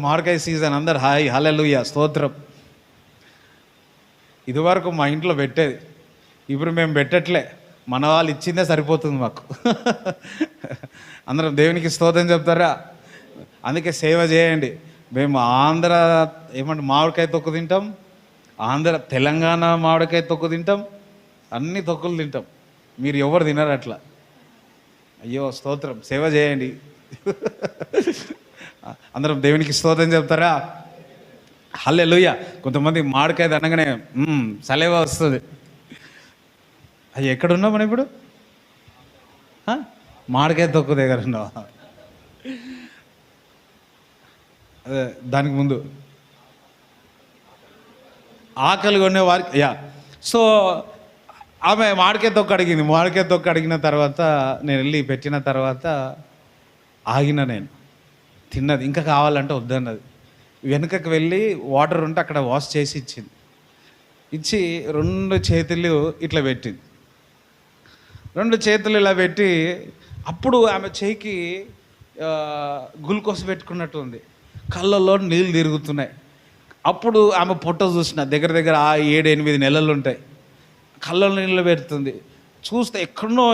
మామిడికాయ సీజన్, అందరు హాయ్ హల్లెలూయా స్తోత్రం. ఇదివరకు మా ఇంట్లో పెట్టేది, ఇప్పుడు మేము పెట్టట్లే. మన వాళ్ళు ఇచ్చిందే సరిపోతుంది మాకు. అందరం దేవునికి స్తోత్రం చెప్తారా? అందుకే సేవ చేయండి. మేము ఆంధ్ర మామిడికాయ తొక్కు తింటాం, తెలంగాణ మామిడికాయ తొక్కు తింటాం, అన్ని తొక్కులు తింటాం. మీరు ఎవరు తినరు అట్లా. అయ్యో స్తోత్రం. సేవ చేయండి. అందరం దేవునికి స్తోత్రం చెప్తారా? హల్లెలూయా. కొంతమంది మామిడికాయ అనగానే సలేవా వస్తుంది. అది ఎక్కడున్నావు మనం ఇప్పుడు? మామిడికాయ తొక్కు దగ్గర ఉన్నావా? అదే దానికి ముందు ఆకలి కొనే వారికి సో ఆమె మామిడికాయ తొక్కు అడిగింది. మామిడికాయ తొక్కు అడిగిన తర్వాత నేను వెళ్ళి పెట్టిన తర్వాత ఆగిన. నేను తిన్నది. ఇంకా కావాలంటే వద్దన్నది. వెనుకకు వెళ్ళి వాటర్ ఉంటే అక్కడ వాష్ చేసి ఇచ్చింది. ఇచ్చి 2 చేతులు ఇట్లా పెట్టింది. 2 చేతులు ఇలా పెట్టి అప్పుడు ఆమె చేయికి గ్లూకోజ్ పెట్టుకున్నట్టు ఉంది, కళ్ళల్లో నీళ్ళు తిరుగుతున్నాయి. అప్పుడు ఆమె పొట్ట చూసిన దగ్గర దగ్గర 7-8 నెలలు ఉంటాయి. కళ్ళల్లో నీళ్ళు పెడుతుంది. చూస్తే ఎక్కడో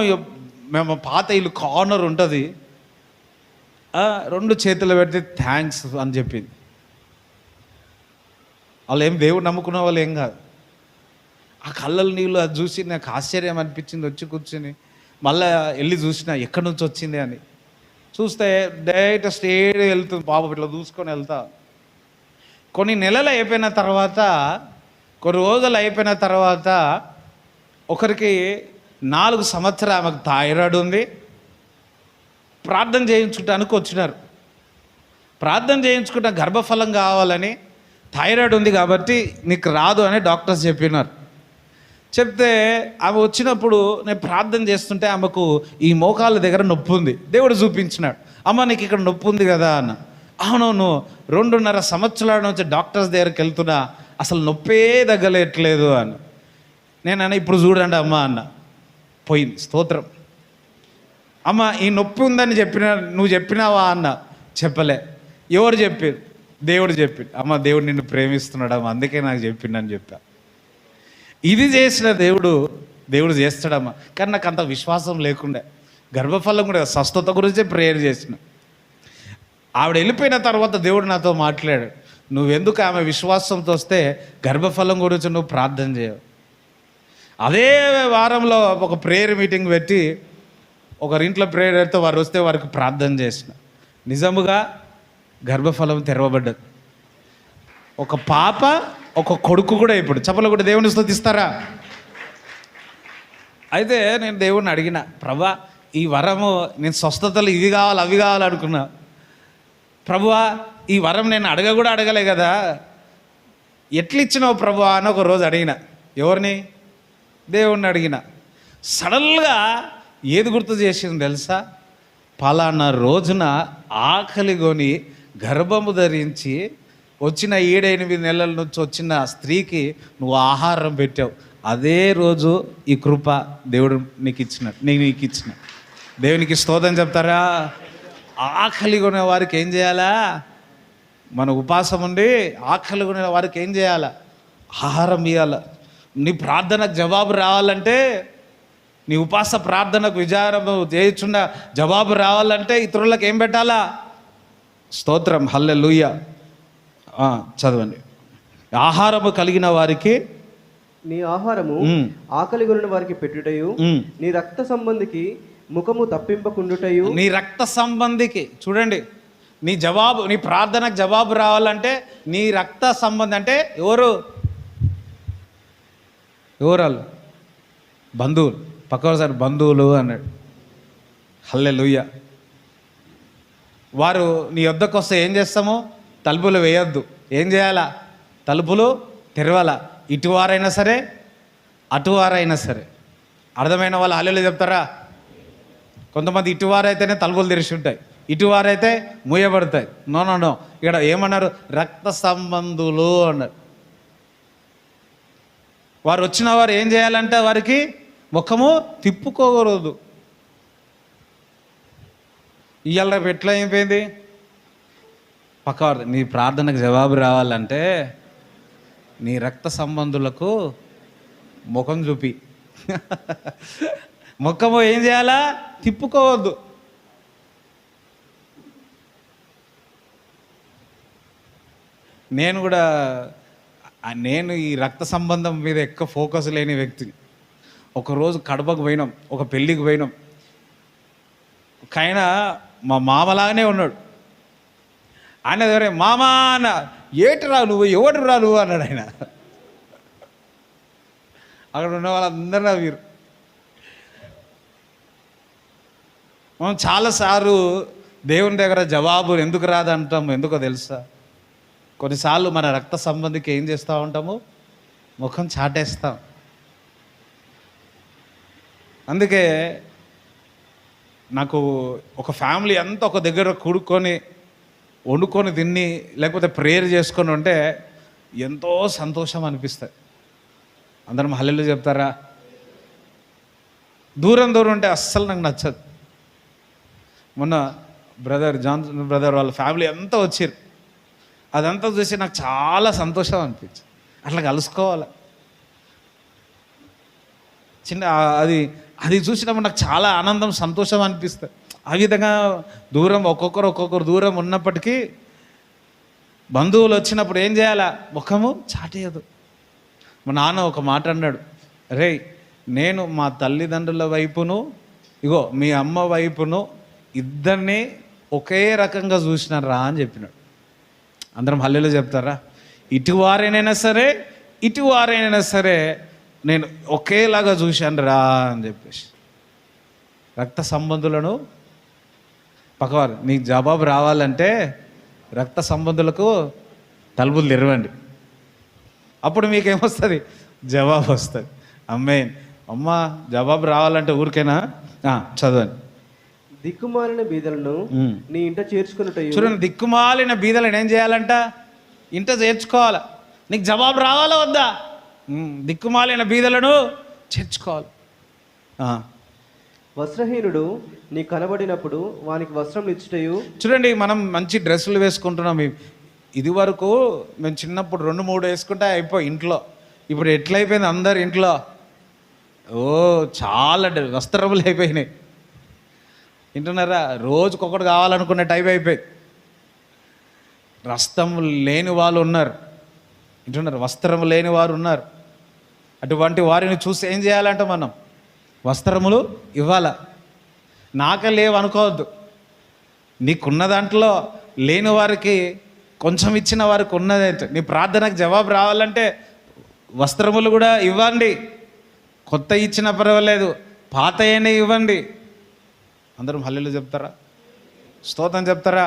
మేము పాత ఇల్లు కార్నర్ ఉంటుంది, 2 చేతులు పెడితే థ్యాంక్స్ అని చెప్పింది. వాళ్ళు ఏం దేవుడు నమ్ముకున్న వాళ్ళు ఏం కాదు. ఆ కళ్ళల నీళ్ళు అది చూసి నాకు ఆశ్చర్యం అనిపించింది. వచ్చి కూర్చుని మళ్ళీ వెళ్ళి చూసిన ఎక్కడి నుంచి వచ్చింది అని. చూస్తే డైరెక్ట్ స్టేట్ వెళ్తుంది పాప, ఇట్లా చూసుకొని వెళ్తా. కొన్ని నెలలు అయిపోయిన తర్వాత, కొన్ని రోజులు అయిపోయిన తర్వాత ఒకరికి 4 సంవత్సరాలు ఆమెకు థైరాయిడ్ ఉంది. ప్రార్థన చేయించుకోవడానికి వచ్చినారు. ప్రార్థన చేయించుకుంటా గర్భఫలం కావాలని, థైరాయిడ్ ఉంది కాబట్టి నీకు రాదు అని డాక్టర్స్ చెప్పినారు. చెప్తే ఆమె వచ్చినప్పుడు నేను ప్రార్థన చేస్తుంటే ఆమెకు ఈ మోకాళ్ళ దగ్గర నొప్పి ఉంది. దేవుడు చూపించినాడు, అమ్మ నీకు ఇక్కడ నొప్పి ఉంది కదా అన్న. అవునవును, 2.5 సంవత్సరాల నుంచి డాక్టర్స్ దగ్గరికి వెళ్తున్నా, అసలు నొప్పే తగ్గలేట్లేదు అని. నేను ఇప్పుడు చూడండి అమ్మ అన్న. పోయింది. స్తోత్రం. అమ్మ ఈ నొప్పి ఉందని నువ్వు చెప్పినావా అన్న. చెప్పలే. ఎవరు చెప్పారు? దేవుడు చెప్పిండు. అమ్మ దేవుడు నిన్ను ప్రేమిస్తున్నాడు అమ్మ, అందుకే నాకు చెప్పిండని చెప్పా. ఇది చేసిన దేవుడు చేస్తాడమ్మా. కానీ నాకు అంత విశ్వాసం లేకుండే. గర్భఫలం కూడా స్వస్థత గురించే ప్రేయర్ చేసిన. ఆవిడ వెళ్ళిపోయిన తర్వాత దేవుడు నాతో మాట్లాడాడు, నువ్వెందుకు ఆమె విశ్వాసంతో వస్తే గర్భఫలం గురించి నువ్వు ప్రార్థన చేయవు. అదే వారంలో ఒక ప్రేయర్ మీటింగ్ పెట్టి ఒకరింట్లో ప్రేయర్ పెడితే వారు వస్తే వారికి ప్రార్థన చేసిన. నిజముగా గర్భఫలం తెరవబడ్డది. ఒక పాప, ఒక కొడుకు కూడా. ఇప్పుడు చప్పలు కూడా దేవుని స్తుతిస్తారా? అయితే నేను దేవుడిని అడిగిన, ప్రభువా ఈ వరము నేను స్వస్థతలు ఇవి కావాలి అవి కావాలనుకున్నా. ప్రభువా ఈ వరం నేను అడగలే కదా, ఎట్లా ఇచ్చినావు ప్రభువా అని ఒక రోజు అడిగిన. ఎవరిని? దేవుణ్ణి అడిగిన. సడన్గా ఏది గుర్తు చేసింది తెలుసా? పలానా రోజున ఆకలి కొని గర్భము ధరించి వచ్చిన 7-8 నెలల నుంచి వచ్చిన స్త్రీకి నువ్వు ఆహారం పెట్టావు. అదే రోజు ఈ కృప దేవుడు నీకు ఇచ్చిన. దేవునికి స్తోత్రం చెప్తారా? ఆకలి కొనే వారికి ఏం చేయాలా? మన ఉపాసం ఉండి ఆకలి కొనే వారికి ఏం చేయాలా? ఆహారం ఇవ్వాల. నీ ప్రార్థనకు జవాబు రావాలంటే, నీ ఉపాస ప్రార్థనకు విచారం చేయుచున్న జవాబు రావాలంటే ఇతరులకు ఏం పెట్టాలా? స్తోత్రం. హల్లెలూయా. చదవండి. ఆహారము కలిగిన వారికి నీ ఆహారము ఆకలి కొనిన వారికి పెట్టుటయు, నీ రక్త సంబంధికి ముఖము తప్పింపకుండుటయు. నీ రక్త సంబంధికి చూడండి, నీ ప్రార్థనకు జవాబు రావాలంటే నీ రక్త సంబంధి అంటే ఎవరు వాళ్ళు? బంధువులు. పక్కసారి బంధువులు అన్నాడు. హల్లెలూయా. వారు నీ వద్దకు వస్తే ఏం చేస్తాము? తలుపులు వేయొద్దు. ఏం చేయాలా? తలుపులు తెరవాలా. ఇటువారైనా సరే అటువారైనా సరే. అర్థమైన వాళ్ళు హల్లెలూయా చెప్తారా? కొంతమంది ఇటువారైతేనే తలుపులు తెరిచి ఉంటాయి, ఇటువారైతే మూయబడతాయి. నో. ఇక్కడ ఏమన్నారు? రక్త సంబంధులు అన్నారు. వారు వచ్చిన వారు ఏం చేయాలంటే వారికి ముఖము తిప్పుకోకూడదు. ఇవాళ రేపు ఎట్లా అయిపోయింది? పక్కవారు నీ ప్రార్థనకు జవాబు రావాలంటే నీ రక్త సంబంధులకు ముఖం చూపి. ముఖము ఏం చేయాలా? తిప్పుకోవద్దు. నేను ఈ రక్త సంబంధం మీద ఎక్కువ ఫోకస్ లేని వ్యక్తిని. ఒకరోజు కడపకు పోయినాం, ఒక పెళ్ళికి పోయినాం. ఆయన మా మామలాగానే ఉన్నాడు. ఆయన దగ్గర మామా అన్న, ఏటిరా నువ్వు, ఎవడు రా నువ్వు అన్నాడు ఆయన. అక్కడ ఉన్న వాళ్ళందరూ నవ్వారు. మనం చాలాసార్లు దేవుని దగ్గర జవాబు ఎందుకు రాదంటాము? ఎందుకో తెలుసా? కొన్నిసార్లు మన రక్త సంబంధికి ఏం చేస్తూ ఉంటాము? ముఖం చాటేస్తాం. అందుకే నాకు ఒక ఫ్యామిలీ అంతా ఒక దగ్గర కూడుకొని వండుకొని తిని లేకపోతే ప్రేయర్ చేసుకొని ఉంటే ఎంతో సంతోషం అనిపిస్తుంది. అందరం హల్లెలూయా చెప్తారా? దూరం దూరం ఉంటే అస్సలు నాకు నచ్చదు. మొన్న జాన్సన్ బ్రదర్ వాళ్ళ ఫ్యామిలీ అంతా వచ్చారు. అదంతా చూసి నాకు చాలా సంతోషం అనిపించింది. అట్లా కలుసుకోవాలి. అది చూసినప్పుడు నాకు చాలా ఆనందం, సంతోషం అనిపిస్తుంది. ఆ విధంగా దూరం ఒక్కొక్కరు దూరం ఉన్నప్పటికీ బంధువులు వచ్చినప్పుడు ఏం చేయాలా? ముఖము చాటేయదు. మా నాన్న ఒక మాట అన్నాడు, రేయ్ నేను మా తల్లిదండ్రుల వైపును ఇగో మీ అమ్మ వైపును ఇద్దరిని ఒకే రకంగా చూసినాను రా అని చెప్పినాడు. అందరం హల్లెలూయా చెప్తారా? ఇటువారైనా సరే నేను ఒకేలాగా చూశాను రా అని చెప్పేసి. రక్త సంబంధులను పక్కవారు నీకు జవాబు రావాలంటే రక్త సంబంధులకు తలుపులు తెరవండి, అప్పుడు మీకేమొస్తుంది? జవాబు వస్తుంది. అమ్మ జవాబు రావాలంటే ఊరికేనా? చదవండి. దిక్కుమాలిన బీదలను నీ ఇంట చేర్చుకున్నట్టు. చూడండి, దిక్కుమాలిన బీదలను ఏం చేయాలంట? ఇంట చేర్చుకోవాలి. నీకు జవాబు రావాలా వద్దా? దిక్కుమాలిన బీదలను చేర్చుకోవాలి. వస్త్రహీనుడు నీ కనబడినప్పుడు వానికి వస్త్రం ఇచ్చుటయు. చూడండి, మనం మంచి డ్రెస్సులు వేసుకుంటున్నాం. ఇది వరకు మేము చిన్నప్పుడు 2-3 వేసుకుంటే అయిపోయి ఇంట్లో. ఇప్పుడు ఎట్లయిపోయింది? అందరు ఇంట్లో చాలా వస్త్రములు అయిపోయినాయి. వింటున్నారా? రోజుకొకటి కావాలనుకునే టైప్ అయిపోయింది. వస్త్రం లేని వాళ్ళు ఉన్నారు, వింటున్నారు? వస్త్రం లేని వారు ఉన్నారు. అటువంటి వారిని చూసి ఏం చేయాలంటే మనం వస్త్రములు ఇవ్వాలా. నాకే లేవు అనుకోవద్దు. నీకున్న దాంట్లో లేని వారికి కొంచెం ఇచ్చిన వారికి ఉన్నదేంటి? నీ ప్రార్థనకు జవాబు రావాలంటే వస్త్రములు కూడా ఇవ్వండి. కొత్త ఇచ్చినా పర్వాలేదు, పాత అయినా ఇవ్వండి. అందరం హల్లెలూయా చెప్తారా? స్తోత్రం చెప్తారా?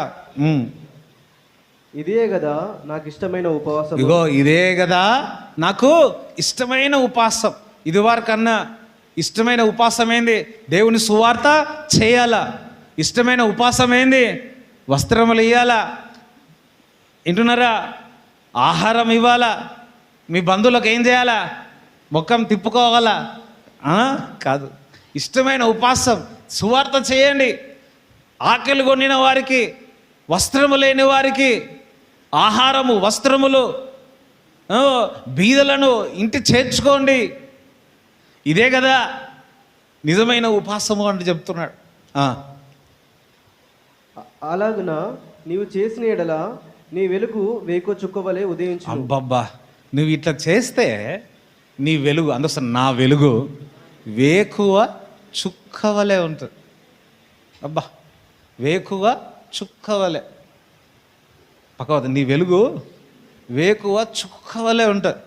ఇదే కదా నాకు ఇష్టమైన ఉపవాసం. ఇగో ఇదే కదా నాకు ఇష్టమైన ఉపవాసం. ఇది వరకన్నా ఇష్టమైన ఉపవాసం ఏంది? దేవుని సువార్త చేయాలా. ఇష్టమైన ఉపవాసం ఏంది? వస్త్రములు ఇవ్వాలా. వింటున్నారా? ఆహారం ఇవ్వాలా. మీ బంధువులకు ఏం చేయాలా? ముఖం తిప్పుకోవాలా? కాదు. ఇష్టమైన ఉపవాసం సువార్త చేయండి. ఆకలి కొనిన వారికి, వస్త్రము లేని వారికి ఆహారము, వస్త్రములు, బీదలను ఇంటి చేర్చుకోండి. ఇదే కదా నిజమైన ఉపవాసము అని చెప్తున్నాడు. అలాగున నీవు చేసిన ఎడల నీ వెలుగు వేకువ చుక్కవలే ఉదయించు. అబ్బబ్బా, నువ్వు ఇట్లా చేస్తే నీ వెలుగు, అందుకోసం నా వెలుగు వేకువ చుక్కవలే ఉంటుంది. అబ్బా, వేకువ చుక్కవలే. పక్కవద్ద నీ వెలుగు వేకువ చుక్కవలే ఉంటుంది.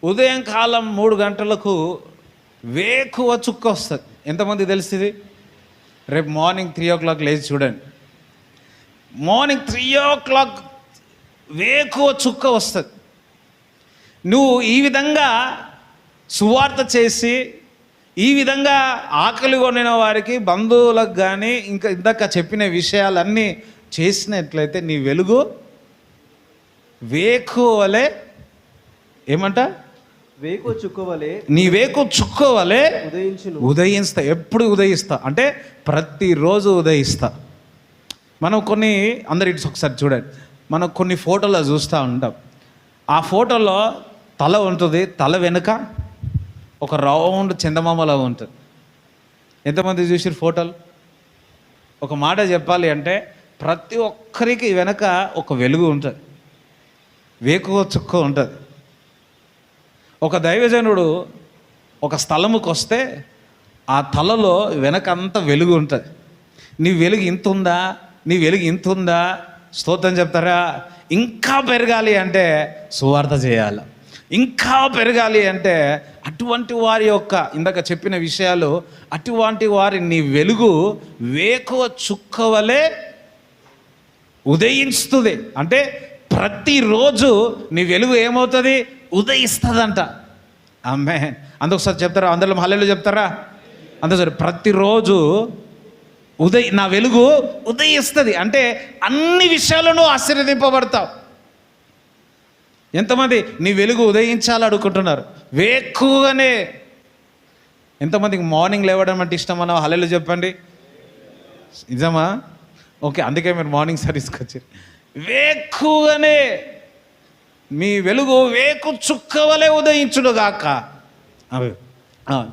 ఉదయం కాలం 3 గంటలకు వేకువ చుక్క వస్తుంది. ఎంతమంది తెలుస్తుంది? రేపు మార్నింగ్ 3 o'clock లేచి చూడండి. మార్నింగ్ 3 o'clock వేకువ చుక్క వస్తుంది. నువ్వు ఈ విధంగా సువార్త చేసి, ఈ విధంగా ఆకలి కొనిన వారికి, బంధువులకు కానీ ఇంకా ఇందాక చెప్పిన విషయాలన్నీ చేసినట్లయితే నీ వెలుగు వేకువలే ఏమంట? వేకువ చుక్కవలే. నీ వేకు చుక్కవలే ఉదయిస్తా. ఎప్పుడు ఉదయిస్తా అంటే ప్రతిరోజు ఉదయిస్తా. మనం కొన్ని అందరు ఇటు ఒకసారి చూడండి, మనం కొన్ని ఫోటోలో చూస్తూ ఉంటాం. ఆ ఫోటోలో తల ఉంటుంది, తల వెనుక ఒక రౌండ్ చందమామలా ఉంటుంది. ఎంతమంది చూసారు ఫోటోలు? ఒక మాట చెప్పాలి అంటే ప్రతి ఒక్కరికి వెనక ఒక వెలుగు ఉంటుంది, వేకువ చుక్క ఉంటుంది. ఒక దైవజనుడు ఒక స్థలముకు వస్తే ఆ తలలో వెనకంతా వెలుగు ఉంటుంది. నీ వెలుగు ఇంత ఉందా? నీ వెలుగు ఇంత ఉందా? స్తోత్రం చెప్తారా? ఇంకా పెరగాలి అంటే సువార్త చేయాలి. ఇంకా పెరగాలి అంటే అటువంటి వారి యొక్క ఇందాక చెప్పిన విషయాలు, అటువంటి వారి నీ వెలుగు వేకువ చుక్కవలే ఉదయిస్తుంది. అంటే ప్రతిరోజు నీ వెలుగు ఏమవుతుంది? ఉదయిస్తుందంట. ఆమేన్. అందుకోసారి చెప్తారా? అందరిలో హల్లెలూయా చెప్తారా? అందుకోసారి ప్రతిరోజు నా వెలుగు ఉదయిస్తుంది అంటే అన్ని విషయాలను ఆశీర్వదింపబడతావు. ఎంతమంది నీ వెలుగు ఉదయించాలి అనుకుంటున్నారు? వేక్కువగానే. ఎంతమందికి మార్నింగ్ లేవడం అంటే ఇష్టం? మనం హల్లెలూయా చెప్పండి. నిజమా? ఓకే, అందుకే మీరు మార్నింగ్ సర్వీస్కి వచ్చారు. వేక్కువగానే మీ వెలుగు వేకు చుక్కవలే ఉదయించును గాక.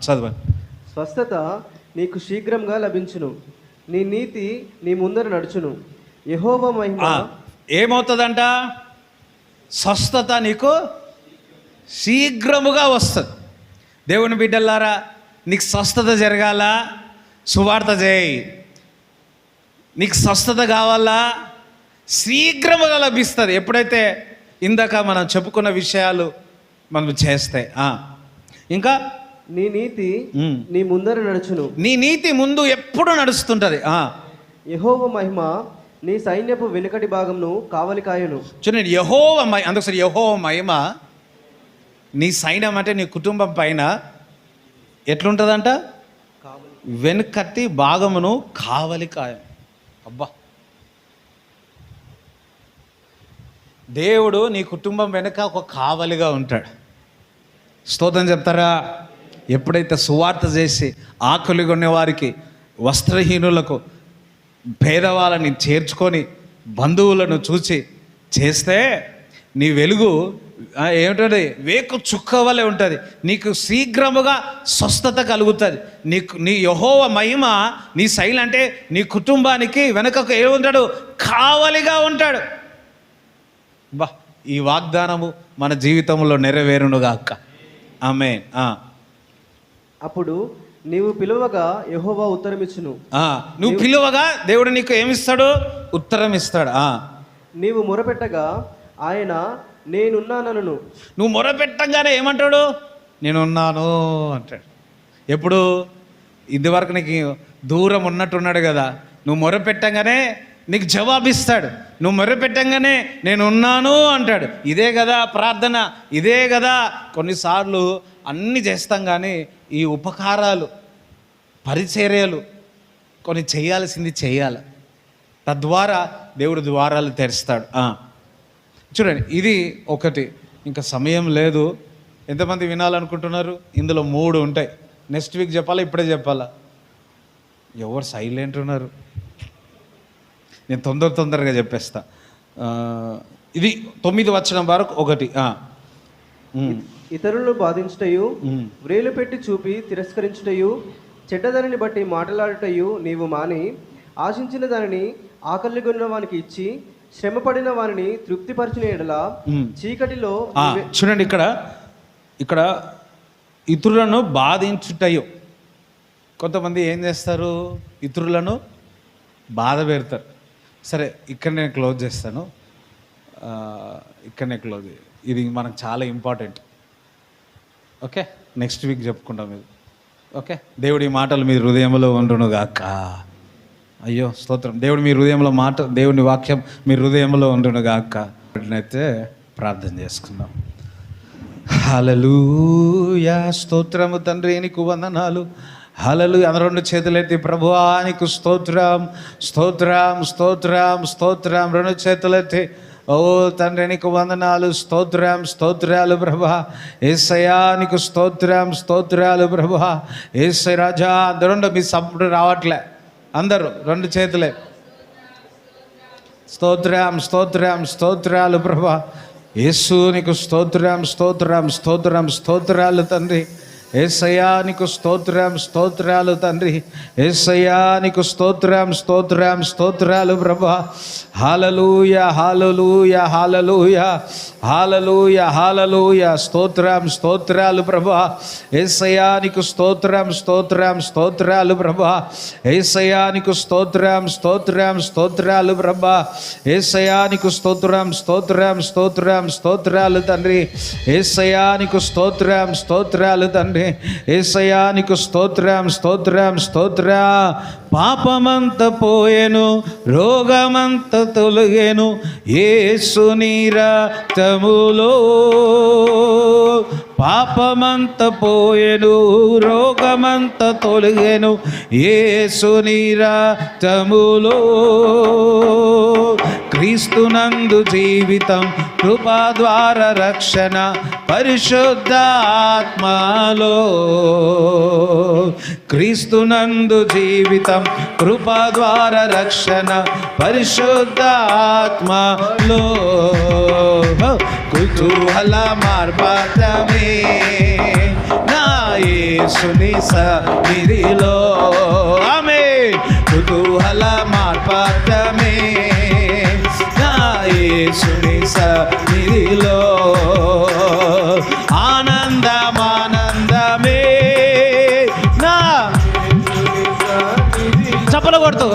చదవండి. స్వస్థత నీకు శీఘ్రంగా లభించును, నీ నీతి నీ ముందర నడుచును. యెహోవా మహిమ ఏమవుతుందంట? స్వస్థత నీకు శీఘ్రముగా వస్తుంది. దేవుని బిడ్డలారా, నీకు స్వస్థత జరగాల, సువార్త చేయి. నీకు స్వస్థత కావాలా, శీఘ్రముగా లభిస్తుంది. ఎప్పుడైతే ఇందాక మనం చెప్పుకున్న విషయాలు మనం చేస్తే. ఇంకా నీ నీతి నీ ముందర నడుచును. నీ నీతి ముందు ఎప్పుడు నడుస్తుంటది. యెహోవా మహిమ నీ సైన్యపు వెనుకటి భాగంను కావలి కాయును. చూడండి, యెహోవా అందుకని యెహోవా మహిమ నీ సైన్యం అంటే నీ కుటుంబం పైన ఎట్లుంటుందంట? వెనుకటి భాగమును కావలి కాయం. అబ్బా, దేవుడు నీ కుటుంబం వెనుక ఒక కావలిగా ఉంటాడు. స్తోత్రం చెప్తారా? ఎప్పుడైతే సువార్త చేసి ఆకలి కొనే వారికి, వస్త్రహీనులకు, పేదవాళ్ళని చేర్చుకొని బంధువులను చూసి చేస్తే నీ వెలుగు ఏమిటంటే వేకు చుక్క వలె ఉంటుంది. నీకు శీఘ్రముగా స్వస్థత కలుగుతుంది. నీ యెహోవా మహిమ నీ శైలి అంటే నీ కుటుంబానికి వెనకకు ఏముంటాడు? కావలిగా ఉంటాడు. బా, ఈ వాగ్దానము మన జీవితంలో నెరవేరునుగాక. ఆమేన్. అప్పుడు నీవు పిలువగా యెహోవా ఉత్తరమిచ్చును. నువ్వు పిలువగా దేవుడు నీకు ఏమిస్తాడు? ఉత్తరం ఇస్తాడు. నీవు మొరపెట్టగా ఆయన నేనున్నానను. నువ్వు మొరపెట్టంగానే ఏమంటాడు? నేనున్నాను అంటాడు. ఎప్పుడు? ఇదివరకు నీకు దూరం ఉన్నట్టున్నాడు కదా, నువ్వు మొరపెట్టంగానే నీకు జవాబిస్తాడు. నువ్వు మొరపెట్టంగానే నేనున్నాను అంటాడు. ఇదే కదా ప్రార్థన, ఇదే కదా. కొన్నిసార్లు అన్నీ చేస్తాం కానీ ఈ ఉపకారాలు, పరిచర్యలు కొన్ని చేయాల్సింది చేయాలి. తద్వారా దేవుడు ద్వారాలు తెరుస్తాడు. చూడండి, ఇది ఒకటి. ఇంకా సమయం లేదు. ఎంతమంది వినాలనుకుంటున్నారు? ఇందులో 3 ఉంటాయి. నెక్స్ట్ వీక్ చెప్పాలా, ఇప్పుడే చెప్పాలా? ఎవరు సైలెంట్ ఉన్నారు? నేను తొందరగా చెప్పేస్తా. ఇది 9 వచనం వరకు ఒకటి. ఇతరులను బాధించుటయు, వ్రేలు పెట్టి చూపి తిరస్కరించుటయు, చెడ్డదానిని బట్టి మాట్లాడుటయు నీవు మాని, ఆశించిన దానిని ఆకలిగొన్న వానికి ఇచ్చి, శ్రమపడిన వారిని తృప్తిపరిచిన ఎడల చీకటిలో. చూడండి, ఇక్కడ ఇతరులను బాధించుటయు. కొంతమంది ఏం చేస్తారు? ఇతరులను బాధ పెడతారు. సరే, ఇక్కడ నేను క్లోజ్ చేస్తాను. ఇది మనకు చాలా ఇంపార్టెంట్. ఓకే, నెక్స్ట్ వీక్ చెప్పుకుంటాం ఇది. ఓకే, దేవుడి మాటలు మీ హృదయంలో ఉండునుగాక. అయ్యో స్తోత్రం. దేవుడు మీ హృదయంలో దేవుని వాక్యం మీ హృదయంలో ఉండునుగాక. అయితే ప్రార్థన చేసుకుందాం. హల్లెలూయా, స్తోత్రము తండ్రి, నీకు వందనాలు. హల్లెలూయా. 2 చేతులెత్తి ప్రభువా నీకు స్తోత్రం, స్తోత్రం, స్తోత్రం, స్తోత్రం. 2 చేతులెత్తి ఓ తండ్రి నీకు వందనాలు, స్తోత్రం, స్తోత్రాలు ప్రభువా. యేసయ్యా నీకు స్తోత్రం, స్తోత్రాలు ప్రభువా. యేసయ్య రాజా. అందరూ మీ సప్పుడు రావట్లే, అందరూ 2 చేతులే. స్తోత్రం, స్తోత్రం, స్తోత్రాలు ప్రభువా. యేసు నీకు స్తోత్రం, స్తోత్రం, స్తోత్రం, స్తోత్రాలు తండ్రి. యేసయ్యా నీకు స్తోత్రం, స్తోత్రాలు తండ్రి. యేసయ్యా నీకు స్తోత్రం, స్తోత్రం, స్తోత్రాలు ప్రభువా. హల్లెలూయా, హల్లెలూయా, హల్లెలూయా, హల్లెలూయా, హల్లెలూయా. స్తోత్రం, స్తోత్రాలు ప్రభువా. యేసయ్యా నీకు స్తోత్రం, స్తోత్రం, స్తోత్రాలు ప్రభువా. యేసయ్యా నీకు స్తోత్రం, స్తోత్రం, స్తోత్రాలు ప్రభువా. యేసయ్యా నీకు స్తోత్రం, స్తోత్రం, స్తోత్రం, స్తోత్రాలు తండ్రి. యేసయ్యా నీకు స్తోత్రం, స్తోత్రాలు తండ్రి. యేసయ్యా నీకు స్తోత్రం, స్తోత్రం, స్తోత్ర. పాపమంత పోయెను, రోగమంత తొలగెను యేసు నీ రక్తములో. పాపమంత పోయెను, రోగమంత తొలగెను యేసుని రక్తములో. క్రీస్తునందు జీవితం, కృపా ద్వారా రక్షణ, పరిశుద్ధాత్మలో. క్రీస్తునందు జీవితం, కృపా ద్వారా రక్షణ, పరిశుద్ధాత్మలో. కుతూహల మార్పాటమే నా యేసుని సన్నిధిలో. ఆమేన్. కుతూహల మార్పాటమే నా యేసుని సన్నిధిలో. ఆనందమానందమే నా చప్పలు కొడుతూ.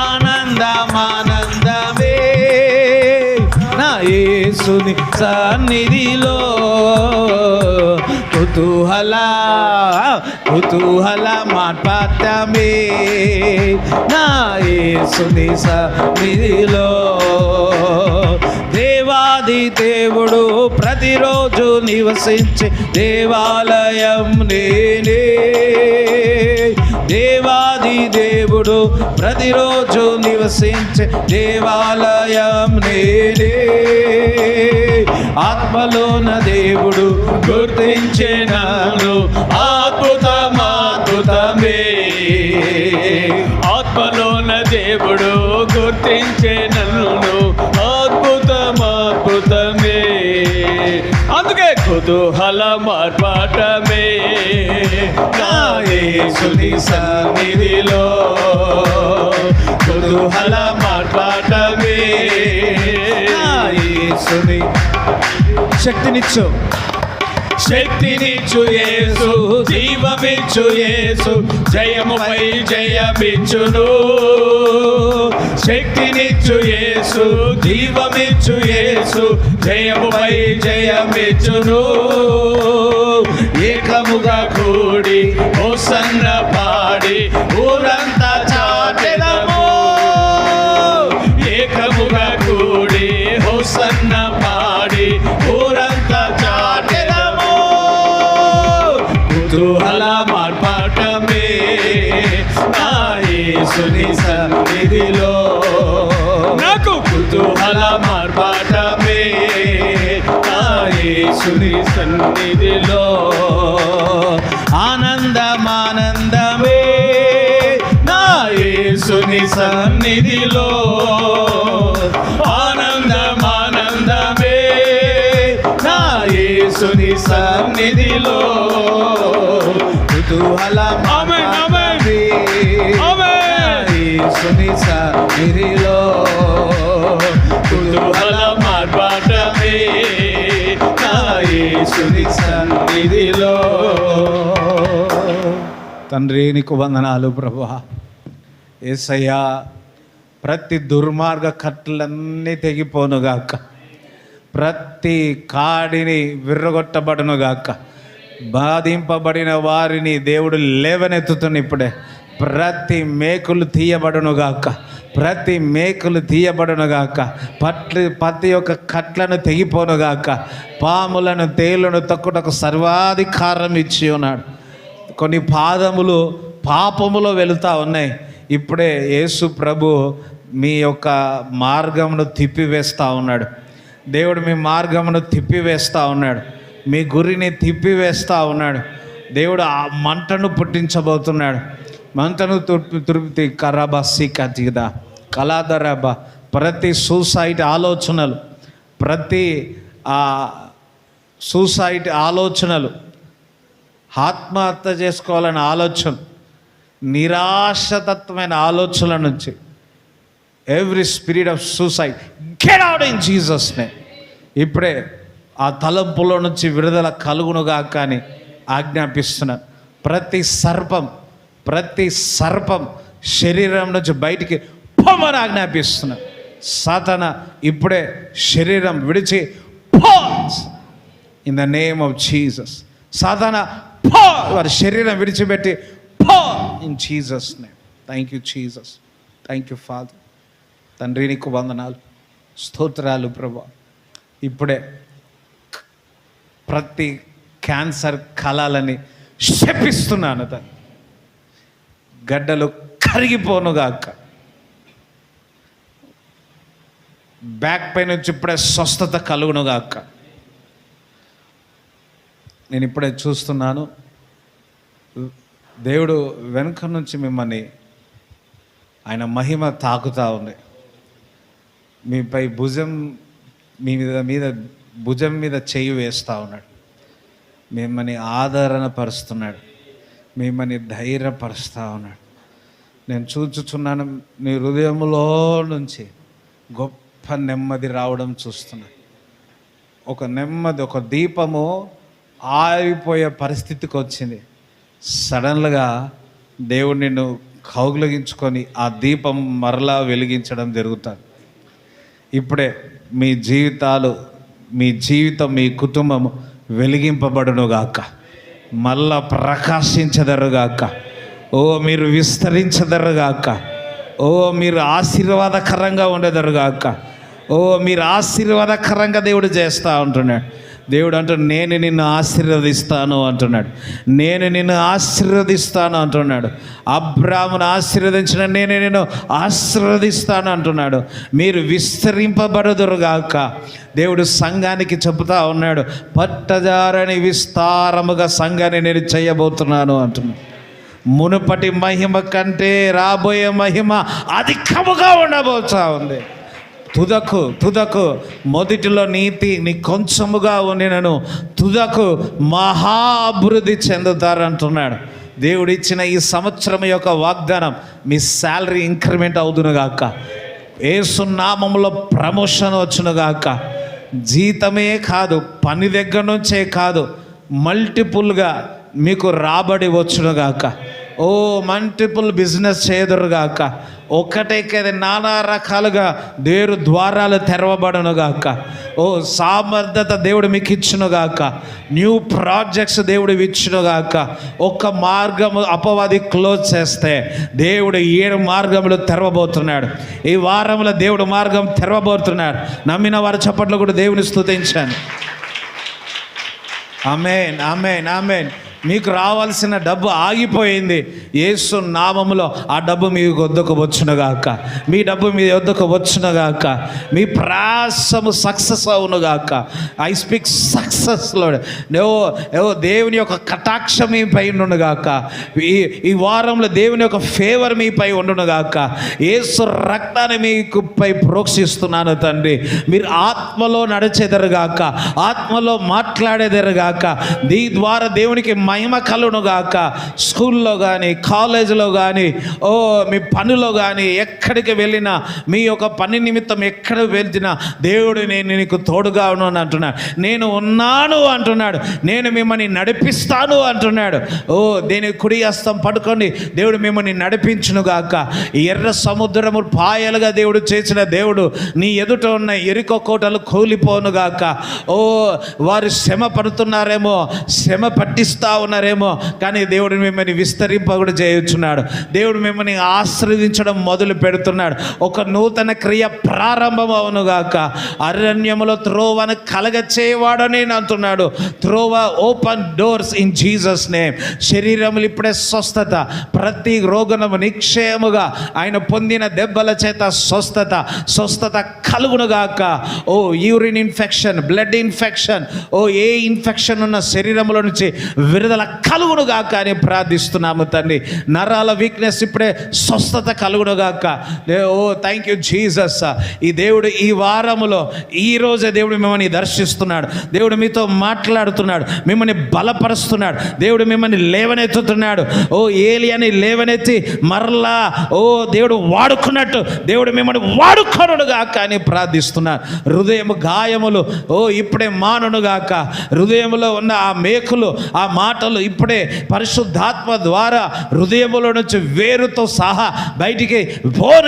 ఆనందమానందమే నా యేసుని సన్నిధిలో. కుతూహల మార్పాటమే నా యేసుని సన్నిధిలో. దేవాది దేవుడు ప్రతిరోజు నివసించే దేవాలయం నేనే. దేవాది దేవుడు ప్రతిరోజు నివసించే దేవాలయం నేనే. ఆత్మలోన దేవుడు గుర్తించే నన్ను అద్భుతమే. ఆత్మలోన దేవుడు గుర్తించే నన్ను అద్భుతమే. అందుకే కుతూహల మార్పాటమే నా యేసుని సన్నిధిలో. కుతూహల మార్పాటమే నా యేసుని. శక్తినిచ్చు యేసు, జీవమిచ్చు యేసు, జయముపై జయమిచ్చును. శక్తినిచ్చు యేసు, జీవమిచ్చు యేసు, జయముపై జయమిచ్చును. ఏకముగా కూడి హోసన్న పాడి ఊరంతా చాటెదము. ఏకముగా కూడి హోసన్న పాడి ఊరంతా చాటెదము. కుతూహల మార్పాటమే నా యేసుని సన్నిధిలో. నాకు కుతూహల మార్పాటమే నా యేసుని సన్నిధిలో. ఆనందమానందమే నా యేసుని సన్నిధిలో. ఆనందమానందమే నా యేసుని సన్నిధిలో. కుతూహల మార్పాటమే యేసుని సన్నిధిలో. కుతూహల మార్పాటమే నా యేసుని సన్నిధిలో. తండ్రి నీకు వందనాలు ప్రభువా. యేసయ్యా, ప్రతి దుర్మార్గ కట్లన్నీ తెగిపోనుగాక, ప్రతి కాడిని విర్రగొట్టబడునుగాక, బాధింపబడిన వారిని దేవుడు లేవనెత్తుతున్న ఇప్పుడే. ప్రతి మేకులు తీయబడునుగాక, ప్రతి మేకులు తీయబడునుగాక, ప్రతి ఒక్క కట్లను తెగిపోనుగాక. పాములను తేలును తక్కుటకు సర్వాధికారం ఇచ్చి ఉన్నాడు. కొన్ని పాదములు పాపములో వెళుతూ ఉన్నాయి. ఇప్పుడే యేసు ప్రభు మీ యొక్క మార్గమును తిప్పివేస్తూ ఉన్నాడు. దేవుడు మీ మార్గమును తిప్పివేస్తూ ఉన్నాడు. మీ గురిని తిప్పివేస్తూ ఉన్నాడు. దేవుడు ఆ మంటను పుట్టించబోతున్నాడు. మంటను తుర్పితి కరాబసి కజిదా కళాధరబ. ప్రతి సూసైడ్ ఆలోచనలు, ప్రతి సూసైడ్ ఆలోచనలు, ఆత్మహత్య చేసుకోవాలనే ఆలోచన, నిరాశతత్వమైన ఆలోచనల నుంచి every spirit of suicide get out in Jesus name. ఇప్పుడే ఆ తలంపులో నుంచి విడుదల కలుగునుగా కానీ ఆజ్ఞాపిస్తున్నాను. ప్రతి సర్పం శరీరం నుంచి బయటికి పొమ్మని ఆజ్ఞాపిస్తున్నాను. సాతానా ఇప్పుడే శరీరం విడిచి పో in the name of Jesus. సాతానా పో, వారి శరీరం విడిచిపెట్టి పో in Jesus name. Thank you Jesus, thank you father. తండ్రి నీకు వందనాలు, స్తోత్రాలు ప్రభా. ఇప్పుడే ప్రతి క్యాన్సర్ కళలని శపిస్తున్నాను. గడ్డలు కరిగిపోనుగాక. బ్యాక్ పెయిన్ నుంచి ఇప్పుడే స్వస్థత కలుగునుగాక. నేను ఇప్పుడే చూస్తున్నాను, దేవుడు వెనుక నుంచి మిమ్మల్ని ఆయన మహిమ తాకుతూ ఉంది. మీపై మీ మీద భుజం మీద చేయి వేస్తూ ఉన్నాడు. మిమ్మల్ని ఆదరణ పరుస్తున్నాడు, మిమ్మల్ని ధైర్యపరుస్తూ ఉన్నాడు. నేను చూచుచున్నాను, మీ హృదయంలో నుంచి గొప్ప నెమ్మది రావడం చూస్తున్నాను. ఒక నెమ్మది, ఒక దీపము ఆరిపోయే పరిస్థితికి వచ్చింది. సడన్గా దేవుడు నిన్ను కౌగిలించుకొని ఆ దీపం మరలా వెలిగించడం జరుగుతుంది. ఇప్పుడే మీ జీవితం, మీ కుటుంబం వెలిగింపబడునుగాక, మళ్ళా ప్రకాశించదరుగాక. ఓ మీరు విస్తరించదరుగాక. ఓ మీరు ఆశీర్వాదకరంగా ఉండదరుగాక. ఓ మీరు ఆశీర్వాదకరంగా దేవుడు చేస్తూ ఉంటున్నాడు. దేవుడు అంటున్నాడు, నేను నిన్ను ఆశీర్వదిస్తాను అంటున్నాడు. నేను నిన్ను ఆశీర్వదిస్తాను అంటున్నాడు. అబ్రాహామును ఆశీర్వదించిన నేను నిన్ను ఆశీర్వదిస్తాను అంటున్నాడు. మీరు విస్తరింపబడుదురుగాక. దేవుడు సంఘానికి చెబుతా ఉన్నాడు, పట్టజారని విస్తారముగా సంఘాన్ని నేను చేయబోతున్నాను అంటున్నాడు. మునుపటి మహిమ కంటే రాబోయే మహిమ అధికముగా ఉండబోతా ఉంది. తుదకు మొదటిలో నీ కొంచెముగా ఉండినను తుదకు మహా అభివృద్ధి చెందుతారంటున్నాడు. దేవుడు ఇచ్చిన ఈ సంవత్సరం యొక్క వాగ్దానం, మీ శాలరీ ఇంక్రిమెంట్ అవుతునుగాక. యేసు నామములో ప్రమోషన్ వచ్చునుగాక. జీతమే కాదు, పని దగ్గర నుంచే కాదు, మల్టిపుల్గా మీకు రాబడి వచ్చునుగాక. ఓ మల్టిపుల్ బిజినెస్ చేయదురుగాక. ఒకటే కదా, నానా రకాలుగా దేవుడు ద్వారాలు తెరవబడునుగాక. ఓ సామర్థ్యత దేవుడు మీకు ఇచ్చునుగాక. న్యూ ప్రాజెక్ట్స్ దేవుడు ఇచ్చునుగాక. ఒక మార్గము అపవాది క్లోజ్ చేస్తే దేవుడు 7 మార్గములు తెరవబోతున్నాడు. ఈ వారంలో దేవుడు మార్గం తెరవబోతున్నాడు. నమ్మిన వారి చప్పట్లు కూడా దేవుని స్తుతించాను. ఆమేన్, ఆమేన్, ఆమేన్. మీకు రావాల్సిన డబ్బు ఆగిపోయింది. యేసు నామములో ఆ డబ్బు మీ వద్దకు వచ్చునుగాక. మీ డబ్బు మీ వద్దకు వచ్చునుగాక. మీ ప్రయాసము సక్సెస్ అవునుగాక. I speak success Lord. దేవుని యొక్క కటాక్షం మీ పై ఉండునుగాక. ఈ వారంలో దేవుని యొక్క ఫేవర్ మీపై ఉండునుగాక. యేసు రక్తాన్ని మీకు పై ప్రోక్షిస్తున్నాను తండ్రి. మీరు ఆత్మలో నడిచేదరుగాక, ఆత్మలో మాట్లాడేదరుగాక. దీ ద్వారా దేవునికి మహిమ కలుగునుగాక. స్కూల్లో కానీ, కాలేజీలో కానీ, మీ పనిలో కానీ, ఎక్కడికి వెళ్ళినా, మీ యొక్క పని నిమిత్తం ఎక్కడ వెళ్తున్నా దేవుడు నేను నీకు తోడుగా ఉన్నాను అంటున్నాడు. నేను ఉన్నాను అంటున్నాడు. నేను మిమ్మల్ని నడిపిస్తాను అంటున్నాడు. దేని కుడి హస్తం పడుకోండి, దేవుడు మిమ్మల్ని నడిపించునుగాక. ఎర్ర సముద్రము పాయలుగా దేవుడు చేసిన దేవుడు నీ ఎదుట ఉన్న ఎరికో కోటలు కూలిపోనుగాక. వారు శ్రమ పడుతున్నారేమో, శ్రమ పట్టిస్తా ఉన్నారేమో, కానీ దేవుడు మిమ్మల్ని విస్తరింప కూడా చేయుచున్నాడు. దేవుడు మిమ్మల్ని ఆశ్రదించడం మొదలు పెడుతున్నాడు. ఒక నూతన క్రియ ప్రారంభం అవునుగాక. అరణ్యములో త్రోవను కలగచేవాడు నేను అంటున్నాడు. త్రోవ open doors in Jesus name. శరీరములు ఇప్పుడే స్వస్థత, ప్రతి రోగము నిక్షేముగా ఆయన పొందిన దెబ్బల చేత స్వస్థత కలుగునుగాక. యూరిన్ ఇన్ఫెక్షన్, బ్లడ్ ఇన్ఫెక్షన్, ఏ ఇన్ఫెక్షన్ ఉన్న శరీరంలో నుంచి విడుదల కలుగునుగాక అని ప్రార్థిస్తున్నాము తండ్రి. నరాల వీక్నెస్ ఇప్పుడే స్వస్థత కలుగునుగాక. Thank you Jesus. ఈ దేవుడు ఈ వారములో ఈరోజే దేవుడు మిమ్మల్ని దర్శిస్తున్నాడు. దేవుడు మీతో మాట్లాడుతున్నాడు, మిమ్మల్ని బలపరుస్తున్నాడు. దేవుడు మిమ్మల్ని లేవనెత్తుతున్నాడు. ఏలియాని లేవనెత్తి మరలా దేవుడు వాడుకున్నట్టు దేవుడు మిమ్మల్ని వాడుకొనుగాక అని ప్రార్థిస్తున్నాడు. హృదయము గాయములు ఇప్పుడే మానునుగాక. హృదయంలో ఉన్న ఆ మేకులు, ఆ మాటలు ఇప్పుడే పరిశుద్ధాత్మ ద్వారా హృదయములో నుంచి వేరుతో సహా బయటికి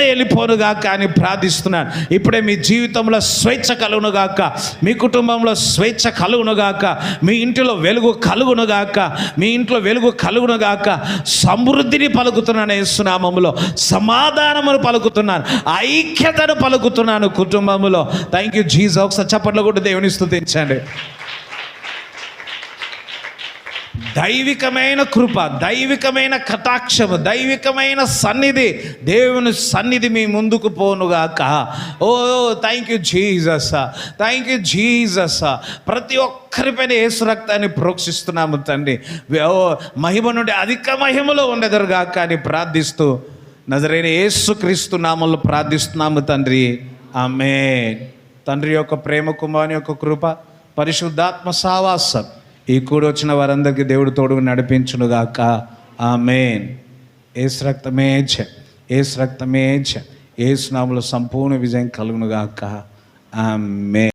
వెళ్ళిపోనుగాక అని ప్రార్థిస్తున్నాను. ఇప్పుడే మీ జీవితంలో స్వేచ్ఛ కలుగునుగాక. మీ కుటుంబంలో స్వేచ్ఛ కలుగునుగాక. మీ ఇంటిలో వెలుగు కలుగునుగాక. మీ ఇంట్లో వెలుగు కలుగునుగాక. సమృద్ధిని పలుకుతున్నాను యేసునామములో. సమాధానమును పలుకుతున్నాను, ఐక్యతను పలుకుతున్నాను కుటుంబంలో. Thank you Jesus. ఒకసారి చప్పట్లు కూడా దేవుని స్తుతించండి. దైవికమైన కృప, దైవికమైన కటాక్షము, దైవికమైన సన్నిధి, దేవుని సన్నిధి మీ ముందుకు పోనుగాక. Oh thank you Jesus, thank you Jesus. ప్రతి ఒక్కరిపైన యేసు రక్తాన్ని ప్రోక్షిస్తున్నాము తండ్రి. ఓ మహిమ నుండి అధిక మహిమలో ఉండెదరుగాక అని ప్రార్థిస్తూ నజరైన యేసుక్రీస్తు నామములో ప్రార్థిస్తున్నాము తండ్రి. ఆమేన్. తండ్రి యొక్క ప్రేమ, కుమారుని యొక్క కృప, పరిశుద్ధాత్మ సావాసం ఈ కూడి వచ్చిన వారందరికీ దేవుడు తోడుగా నడిపించునుగాక. ఆమేన్. యేసు రక్తమే జయం, యేసు రక్తమే జయం, యేసు నామములో సంపూర్ణ విజయం కలుగునుగాక. ఆమేన్.